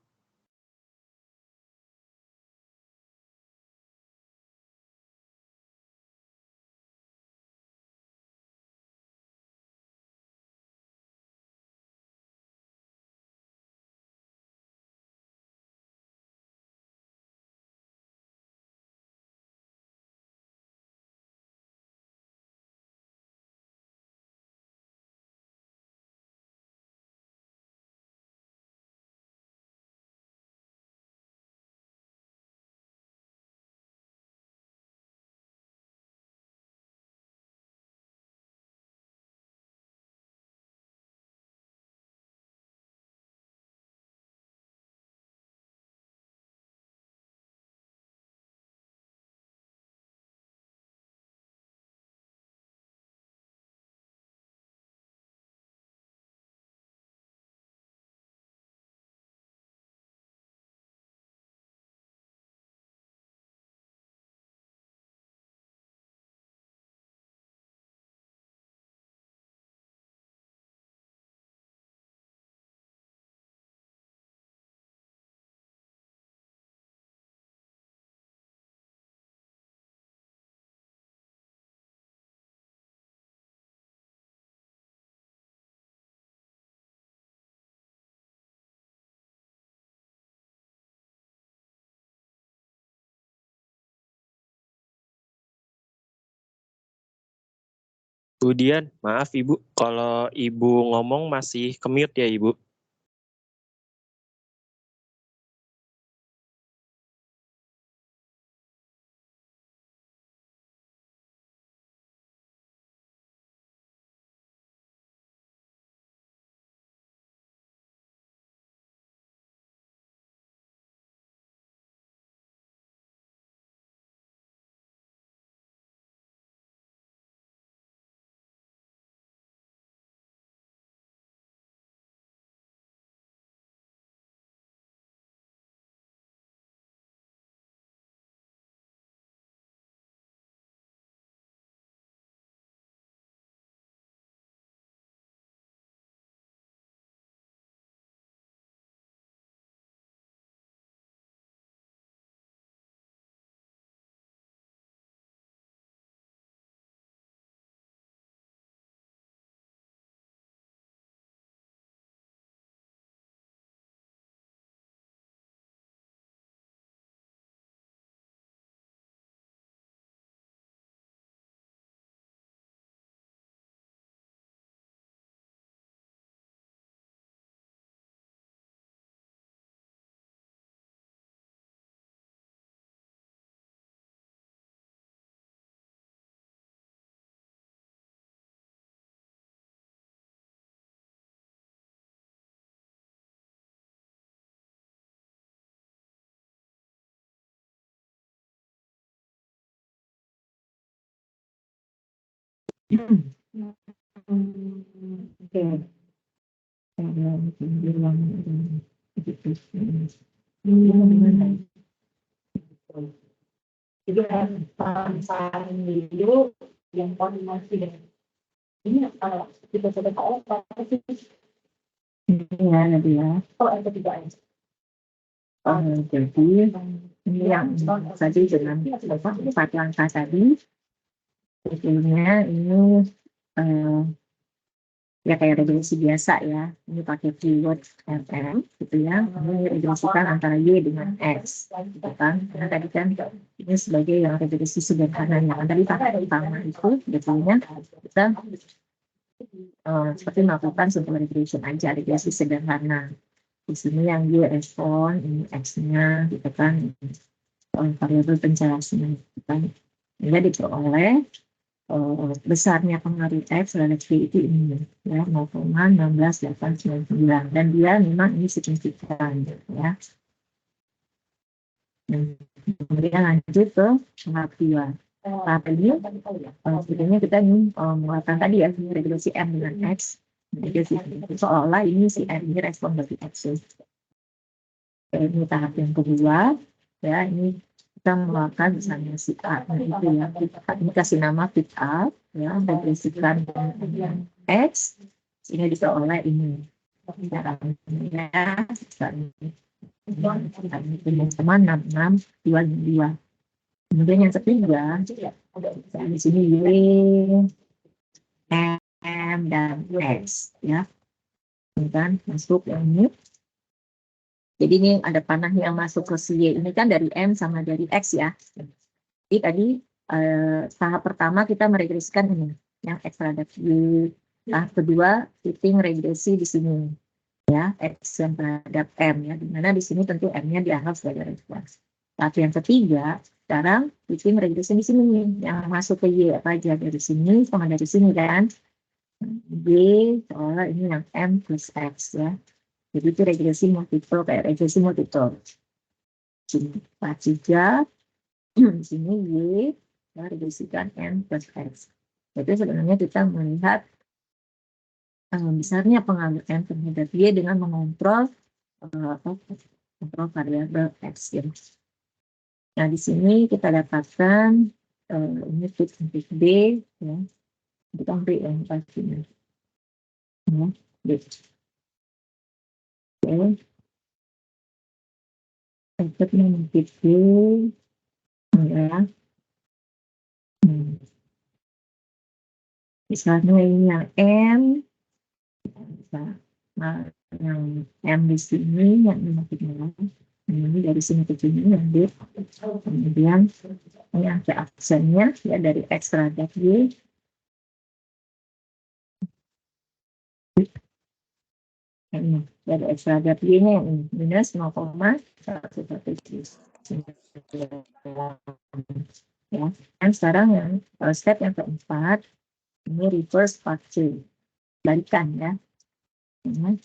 Bu Dian, maaf Ibu, kalau Ibu ngomong masih kemute ya Ibu. Oke. Jadi saran dulu yang koordinasi dengan ini kalau kita sudah tahu apa sih? Ya, nanti ya. Oh, ada tidak ya? Jadi ini yang tadi dengan empat langkah tadi, sebetulnya ini ya kayak regulasi biasa ya. Ini pakai keyword RM gitu ya. Ini regulasikan antara Y dengan X, gitu kan? Karena tadi kan ini sebagai yang regulasi sederhana yang tadi tahap pertama itu sebetulnya kita seperti melakukan simple regulation aja, regulasi sederhana. Di sini yang Y respon, ini X-nya, gitu kan? Variabel penjelasnya, gitu kan? Sehingga diperoleh besarnya pengaruh X terhadap Y itu ini ya 0,16899 dan dia memang ini signifikan ya. Kemudian lanjut ke tahap 2. Tahap ini sebetulnya kita ingin menggunakan tadi ya regulasi M dengan X. Regulasi seolah-olah ini si M ini respon bagi X. Ini tahap yang kedua ya, ini kita melakukan misalnya si A itu ya, ini kasih nama fit A ya, regresikan X sehingga diperoleh ini caranya teman 6622. Kemudian yang ketiga di sini Y, M dan X ya, kan masuk yang ini. Jadi ini ada panah yang masuk ke si Y ini kan dari M sama dari X ya. Jadi tadi tahap pertama kita meregresikan ini yang X terhadap Y. Tahap kedua fitting regresi di sini ya, X yang terhadap M ya. Dimana di sini tentu M-nya dianggap sebagai respons. Tahap yang ketiga sekarang fitting regresi di sini nih, yang masuk ke Y apa aja dari sini sama dari sini kan. Y soalnya ini yang M plus X ya. Jadi itu regresi multiple kayak regresi multiple. Sini P3, di sini Y, ya, regresikan N plus X. Jadi sebenarnya kita melihat besarnya pengaruh N terhadap Y dengan mengontrol kontrol variabel X. Ya. Nah di sini kita dapatkan ini fix untuk B, ya. Kita beri yang pastinya. Ya, B. Oke. Efeknya mungkin B, ya. Misalnya ini yang M, nah, yang M di sini, yang ini dari sini ke sini, yang D. Kemudian ini ada aksennya ya dari X terhadap Y. Ini dari X terhadap Y-nya yang ini minus 0,117. Ya, dan sekarang yang step yang keempat ini reverse part C, balikan ya. Ini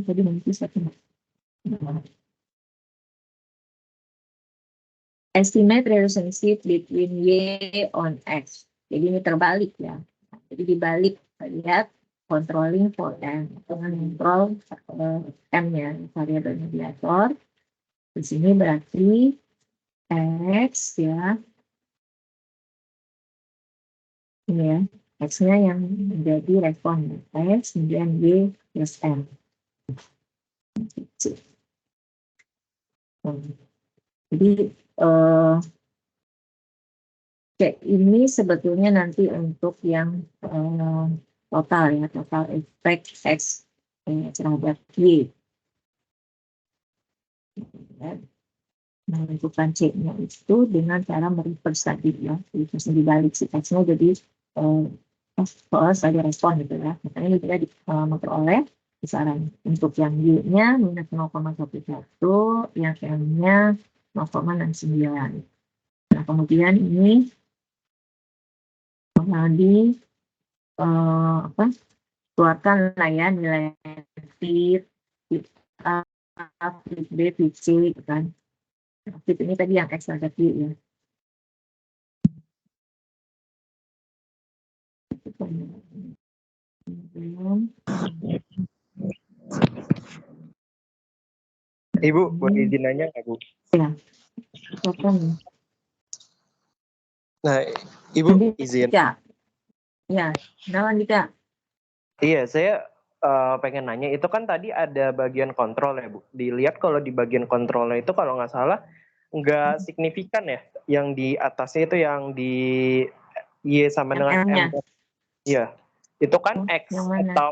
tadi nanti satu. Estimate relationship between Y on X. Jadi ini terbalik ya. Jadi dibalik, lihat controlling for M, dengan kontrol M-nya, variabel mediator. Di sini berarti X ya. Ini ya, X-nya yang menjadi respon X, kemudian Y plus M. Jadi ini sebetulnya nanti untuk yang total ya, total efek X terhadap Y. Menentukan C-nya itu dengan cara mereverse tadi ya, reverse dibalik si X-nya jadi sebagai respon gitu ya. Makanya kita memperoleh kisaran untuk yang Y-nya minus 0,11, yang M-nya 0,69. Nah kemudian ini di keluarkan lah ya nilai fit A, fit B, fit C gitu kan. Fit ini tadi yang X terhadap Y ya. Kemudian, Ibu, boleh izin nanya nggak, Bu? silakan. Nah, Ibu Nanti izin. Dika. Ya, kenalan Dika. Iya, saya pengen nanya, itu kan tadi ada bagian kontrol ya, Bu. Dilihat kalau di bagian kontrolnya itu kalau nggak salah, nggak signifikan ya. Yang di atasnya itu yang di Y sama Yang dengan M-nya. M. Iya, itu kan X Yang mana? atau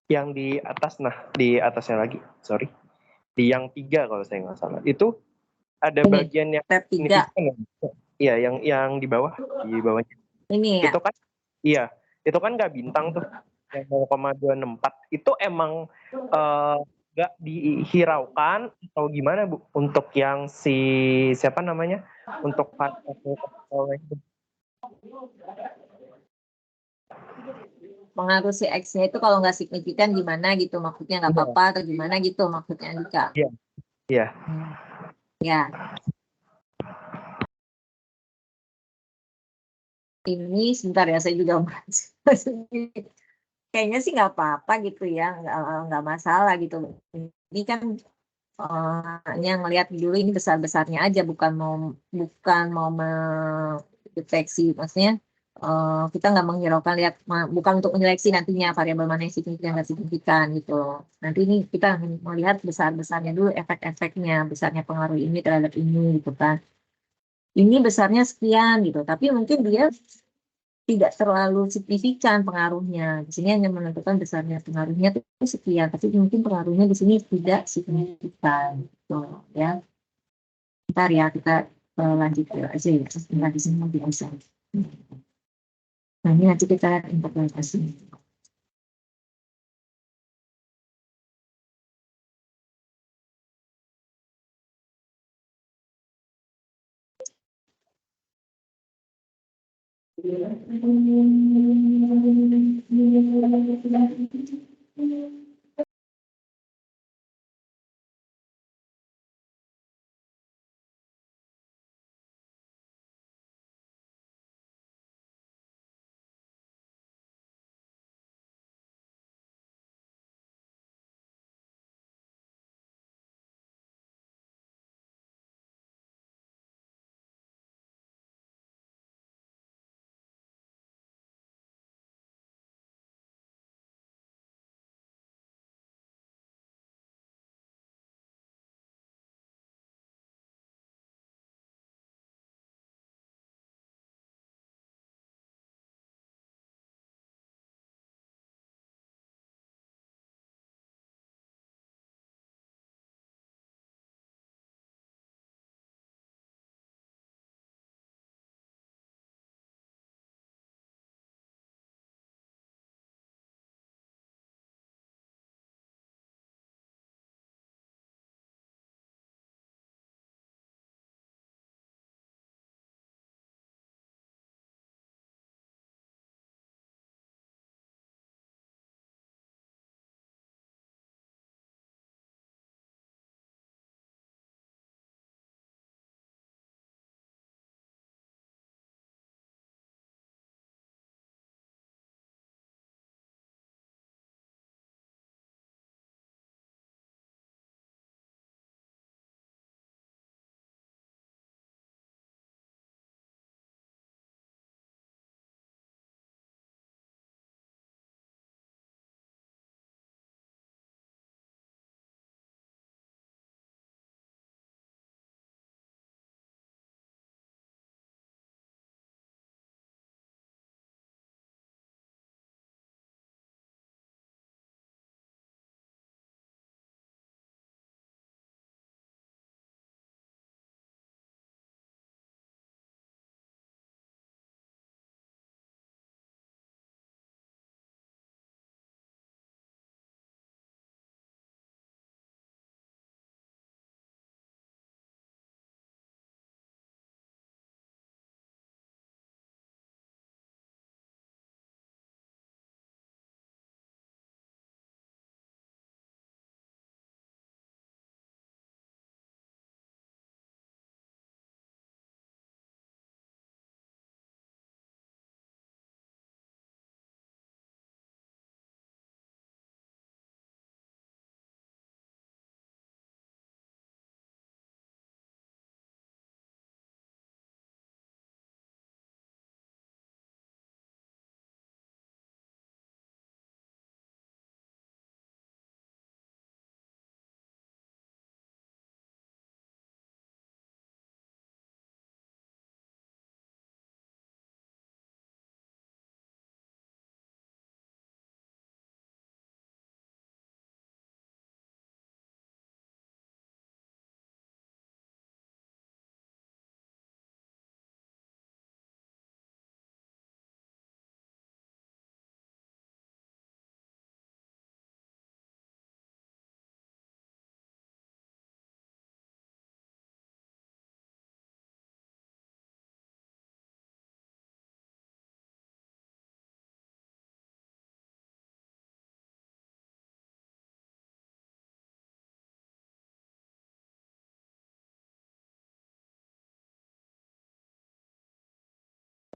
yang di atas, nah di atasnya lagi, sorry. Di yang 3 kalau saya nggak salah. Itu ada Ini, bagian yang tab 3. signifikan ya? Iya, yang di bawahnya. Ini ya. Itu kan, iya, itu kan nggak bintang tuh, yang 0,264. Itu emang nggak dihiraukan atau gimana, Bu? Untuk yang siapa namanya? Untuk itu. Pengaruh si X-nya itu kalau nggak signifikan gimana gitu, maksudnya nggak Iya, apa-apa atau gimana gitu maksudnya Dika. iya, iya. Ya, ini sebentar ya, saya juga kayaknya sih nggak apa-apa gitu ya, nggak masalah gitu. Ini kan hanya ngelihat dulu ini besar-besarnya aja, bukan mau mendeteksi, maksudnya kita nggak menghiraukan lihat, bukan untuk menyeleksi nantinya variabel mana yang signifikan nggak signifikan gitu. Nanti ini kita melihat besar-besarnya dulu, efek-efeknya, besarnya pengaruh ini terhadap ini gitu kan. Ini besarnya sekian gitu, tapi mungkin dia tidak terlalu signifikan pengaruhnya. Di sini hanya menentukan besarnya pengaruhnya itu sekian, tapi mungkin pengaruhnya di sini tidak signifikan gitu ya. Ntar ya kita lanjut aja ya, setelah di sini lebih bisa. Nah, ini nanti kita interpretasi.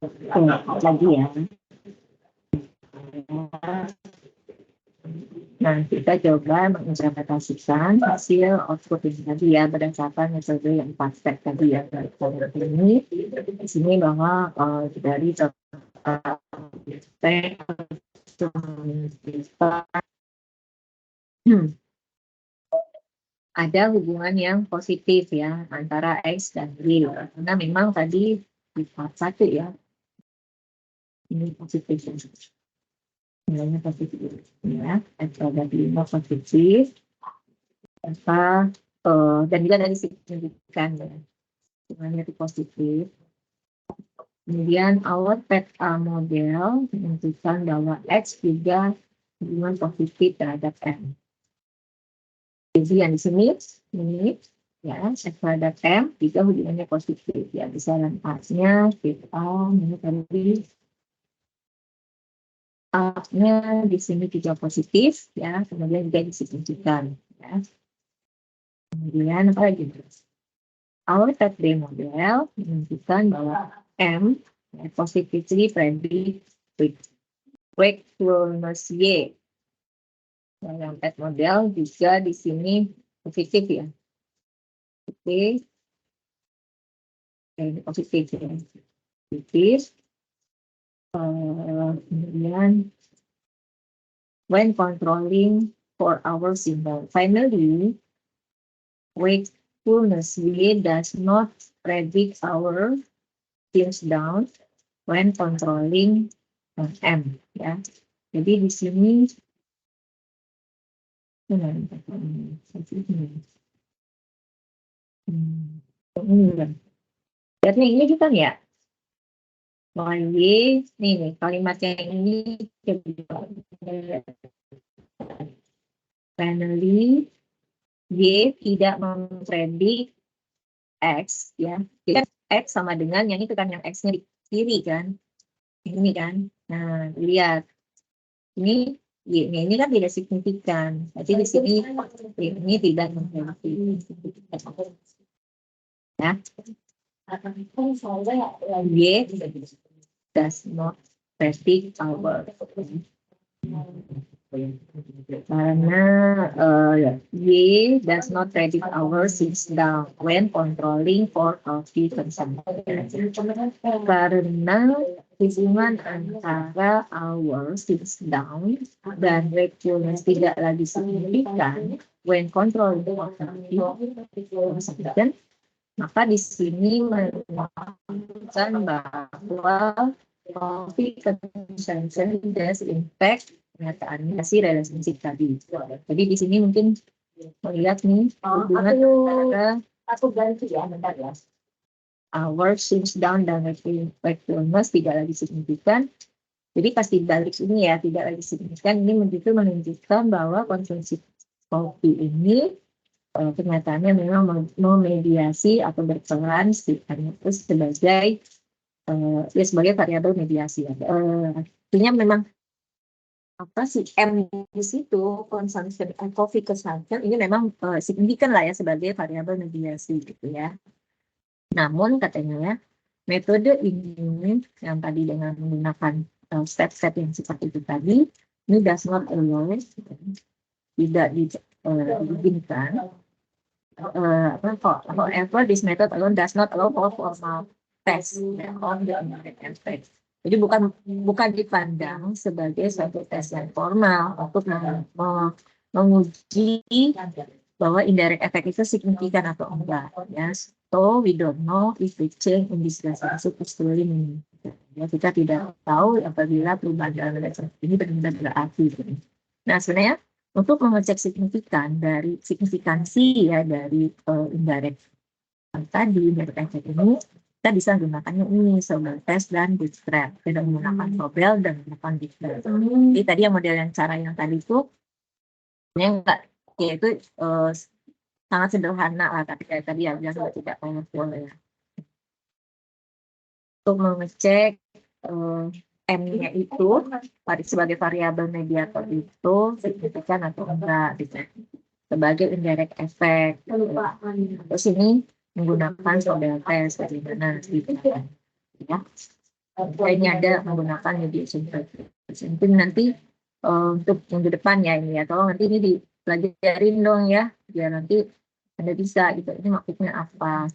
lagi ya. Nah, kita coba menginterpretasikan hasil output ini tadi ya berdasarkan metode yang 4 step tadi ya. Ini di sini bahwa dari ada hubungan yang positif ya antara X dan Y. Karena memang tadi di part 1 ya, ini positif. Nilainya positif ya, X pada 5 positif. Dan juga dari signifikan ya, hubungannya itu positif. Kemudian our PETA model menunjukkan bahwa X juga hubungan positif terhadap M. Jadi yang di sini ini ya X terhadap M juga hubungannya positif ya, besaran A-nya PETA ini tadi A-nya di sini juga positif ya, kemudian juga disignifikan ya. Kemudian apa lagi? Our TET-B model menunjukkan bahwa M positively predict wakefulness Y. Yang TET model juga di sini positif ya. Oke. Ini positif ya. Positif. Kemudian when controlling for our symbol. Finally, wakefulness Y does not predict our thumbs down when controlling M ya. Jadi di sini jadi ini juga ya. Nih kalimat yang ini finally Y tidak mempredik X ya. Jadi X sama dengan yang itu kan, yang X-nya di kiri kan. Ini kan. Nah, lihat. Ini Y-nya ini kan tidak signifikan. Jadi di sini ini tidak mempredik. Ya. Y does not predict our. Karena Y does not predict our sits down when controlling for coffee consumption. Karena hubungan antara our sits down dan wakefulness tidak lagi signifikan when controlling for coffee consumption, maka di sini menunjukkan bahwa coffee consumption does impact pernyataannya si relationship tadi. Jadi di sini mungkin melihat nih hubungan antara our sits down dan wakefulness tidak lagi signifikan. Jadi pasti balik ini ya, tidak lagi signifikan. Ini menunjukkan bahwa konsumsi kopi ini kenyataannya memang memediasi atau berperan itu sebagai sebagai variabel mediasi. Artinya memang apa sih M di situ consumption coffee consumption ini memang signifikan lah ya sebagai variabel mediasi gitu ya. Namun katanya ya metode ini yang tadi dengan menggunakan step-step yang seperti itu tadi ini does not allow tidak diizinkan. However, this method alone does not allow for formal test on the indirect effect. Jadi bukan dipandang sebagai suatu tes yang formal untuk menguji bahwa indirect effect itu signifikan atau enggak. Ya, so we don't know if the change in this relationship is truly meaningful. Ya, kita tidak tahu apabila perubahan dalam relationship ini benar-benar berarti. Nah, sebenarnya untuk mengecek signifikansi ya dari indirect tadi indirect effect ini, kita bisa gunakannya ini Sobel test dan bootstrap. Kita menggunakan Sobel dan menggunakan bootstrap. Jadi tadi yang model yang cara yang tadi itu enggak, yaitu sangat sederhana lah, tapi kayak tadi ya bilang tidak powerful ya. Untuk mengecek M-nya itu sebagai variabel mediator itu signifikan atau enggak gitu. Sebagai indirect effect. Terus ini menggunakan Sobel test bagaimana gitu ya. kayaknya ada menggunakan mediation practice. Mungkin nanti untuk minggu depan ya ini ya, tolong nanti ini dipelajarin dong ya, biar nanti Anda bisa gitu, ini maksudnya apa.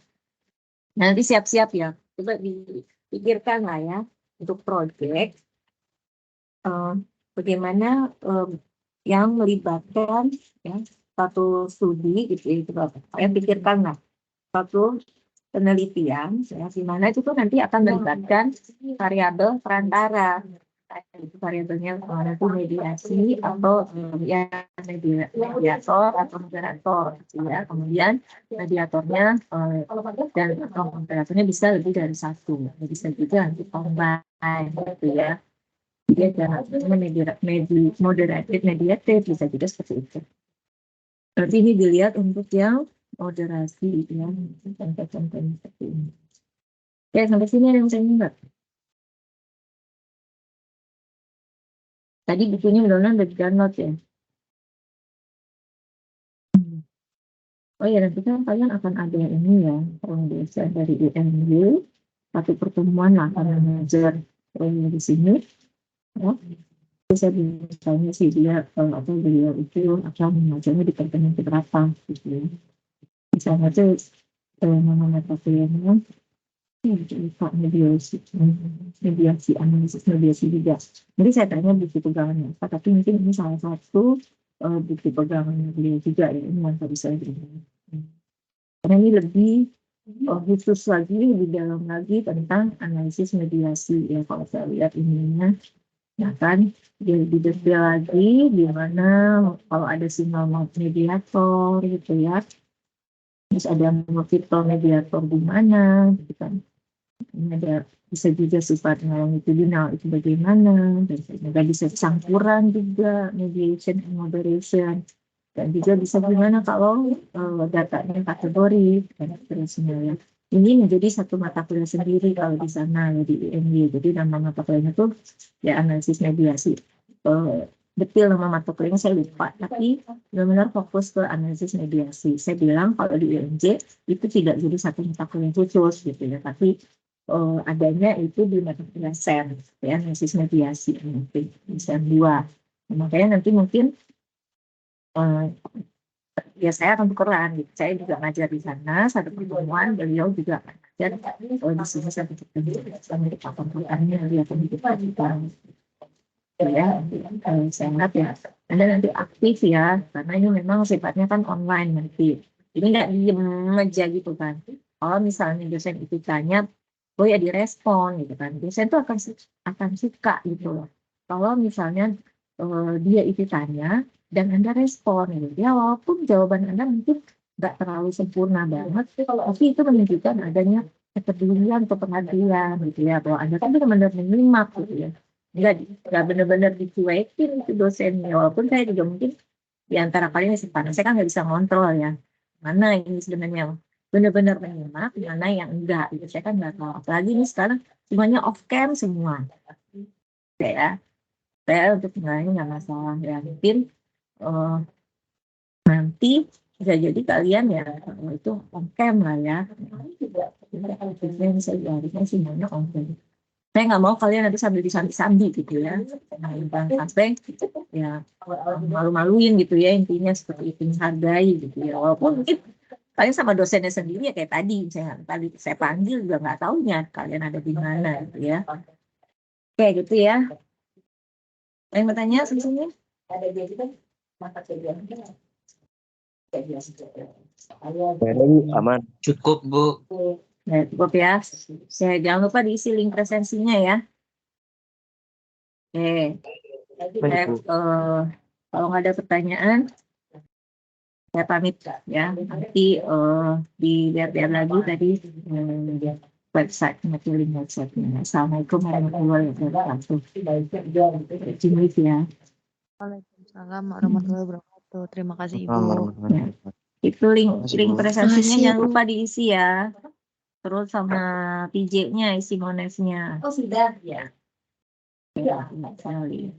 Nanti siap-siap ya, coba dipikirkan lah ya, untuk project, bagaimana yang melibatkan ya, satu studi gitu ya, coba kalian pikirkan lah, satu penelitian ya, di mana itu tuh nanti akan melibatkan variabel perantara. Itu variabelnya nanti mediasi atau ya mediator atau moderator gitu ya. Kemudian mediatornya dan atau moderatornya bisa lebih dari satu, bisa juga nanti combine gitu ya. Jadi ada moderated mediated bisa juga seperti itu. Berarti ini dilihat untuk yang moderasi ya, contoh-contoh seperti ini. Oke, sampai sini ada yang saya ingat. Tadi bukunya mudah-mudahan udah di-download ya. Oh ya, nanti kan kalian akan ada ini ya, biasa dari IMU, satu pertemuan lah akan mengajar di sini. Ya. Bisa misalnya sih dia atau beliau itu akan mengajarnya di pertemuan keberapa gitu ya. Misalnya tuh nama mata kuliahnya mediasi analisis mediasi juga. Jadi saya tanya bukti pegangannya apa, tapi mungkin ini salah satu bukti pegangannya beliau juga ya, ini yang tadi saya bilang. Karena ini lebih khusus lagi, lebih dalam lagi tentang analisis mediasi ya, kalau saya lihat ininya, ya kan, dia lebih detail lagi di mana kalau ada sinyal mediator gitu ya, terus ada multiple mediator di mana gitu kan. Ini ada bisa juga sifatnya longitudinal itu bagaimana, dan juga bisa campuran juga mediation and moderation, dan juga bisa gimana kalau datanya kategori dan seterusnya ya. Ini menjadi satu mata kuliah sendiri kalau di sana ya, di IMY. Jadi nama mata kuliahnya tuh ya analisis mediasi. Detail nama mata kuliahnya saya lupa, tapi benar-benar fokus ke analisis mediasi. Saya bilang kalau di UNJ itu tidak jadi satu mata kuliah khusus gitu ya, tapi adanya itu di mata kuliah SEM ya, analisis mediasi nanti di SEM 2. Makanya nanti mungkin ya saya akan tukeran gitu. Saya juga ngajar di sana satu pertemuan, beliau juga ngajar di sini satu pertemuan sama di papan-papannya lihat kita ya. Saya ingat ya, Anda nanti aktif ya, karena ini memang sifatnya kan online nanti. Ini nggak diem aja gitu kan. Kalau misalnya dosen itu tanya, oh ya direspon gitu kan. Dosen itu akan suka gitu loh. Kalau misalnya dia itu tanya dan Anda respon gitu. Ya walaupun jawaban Anda mungkin nggak terlalu sempurna banget, tapi itu menunjukkan adanya kepedulian atau perhatian gitu ya, bahwa Anda kan benar-benar menyimak gitu ya. Nggak benar-benar dicuekin itu dosennya, walaupun saya juga mungkin di antara kalian karena saya kan nggak bisa ngontrol ya, mana ini sebenarnya benar-benar menyimak, mana yang enggak gitu. Saya kan nggak tahu, apalagi ini sekarang semuanya off cam semua ya. Saya untuk tinggalnya nggak masalah ya, mungkin nanti bisa jadi kalian ya itu on cam lah ya. Harusnya semuanya on cam. Saya nggak mau kalian nanti sambil disambi-sambi gitu ya, sampai ya malu-maluin gitu ya, intinya seperti itu, menghargai gitu ya. Walaupun mungkin kalian sama dosennya sendiri ya, kayak tadi saya panggil juga nggak taunya kalian ada di mana gitu ya. Kayak gitu ya. Yang bertanya sebelumnya ada dia juga mata kuliah. Aman. Cukup, Bu. Ya, cukup ya. Saya jangan lupa diisi link presensinya ya. Oke. Kalau nggak ada pertanyaan, saya pamit ya. Nanti dilihat-lihat lagi tadi website-nya, link website-nya. Assalamualaikum warahmatullahi wabarakatuh. Jimmy ya. Waalaikumsalam warahmatullahi wabarakatuh. Terima kasih Ibu. Ya. Itu link presensinya jangan lupa diisi ya. Terus sama PJ-nya isi monesnya. Oh sudah ya. Ya, sekali.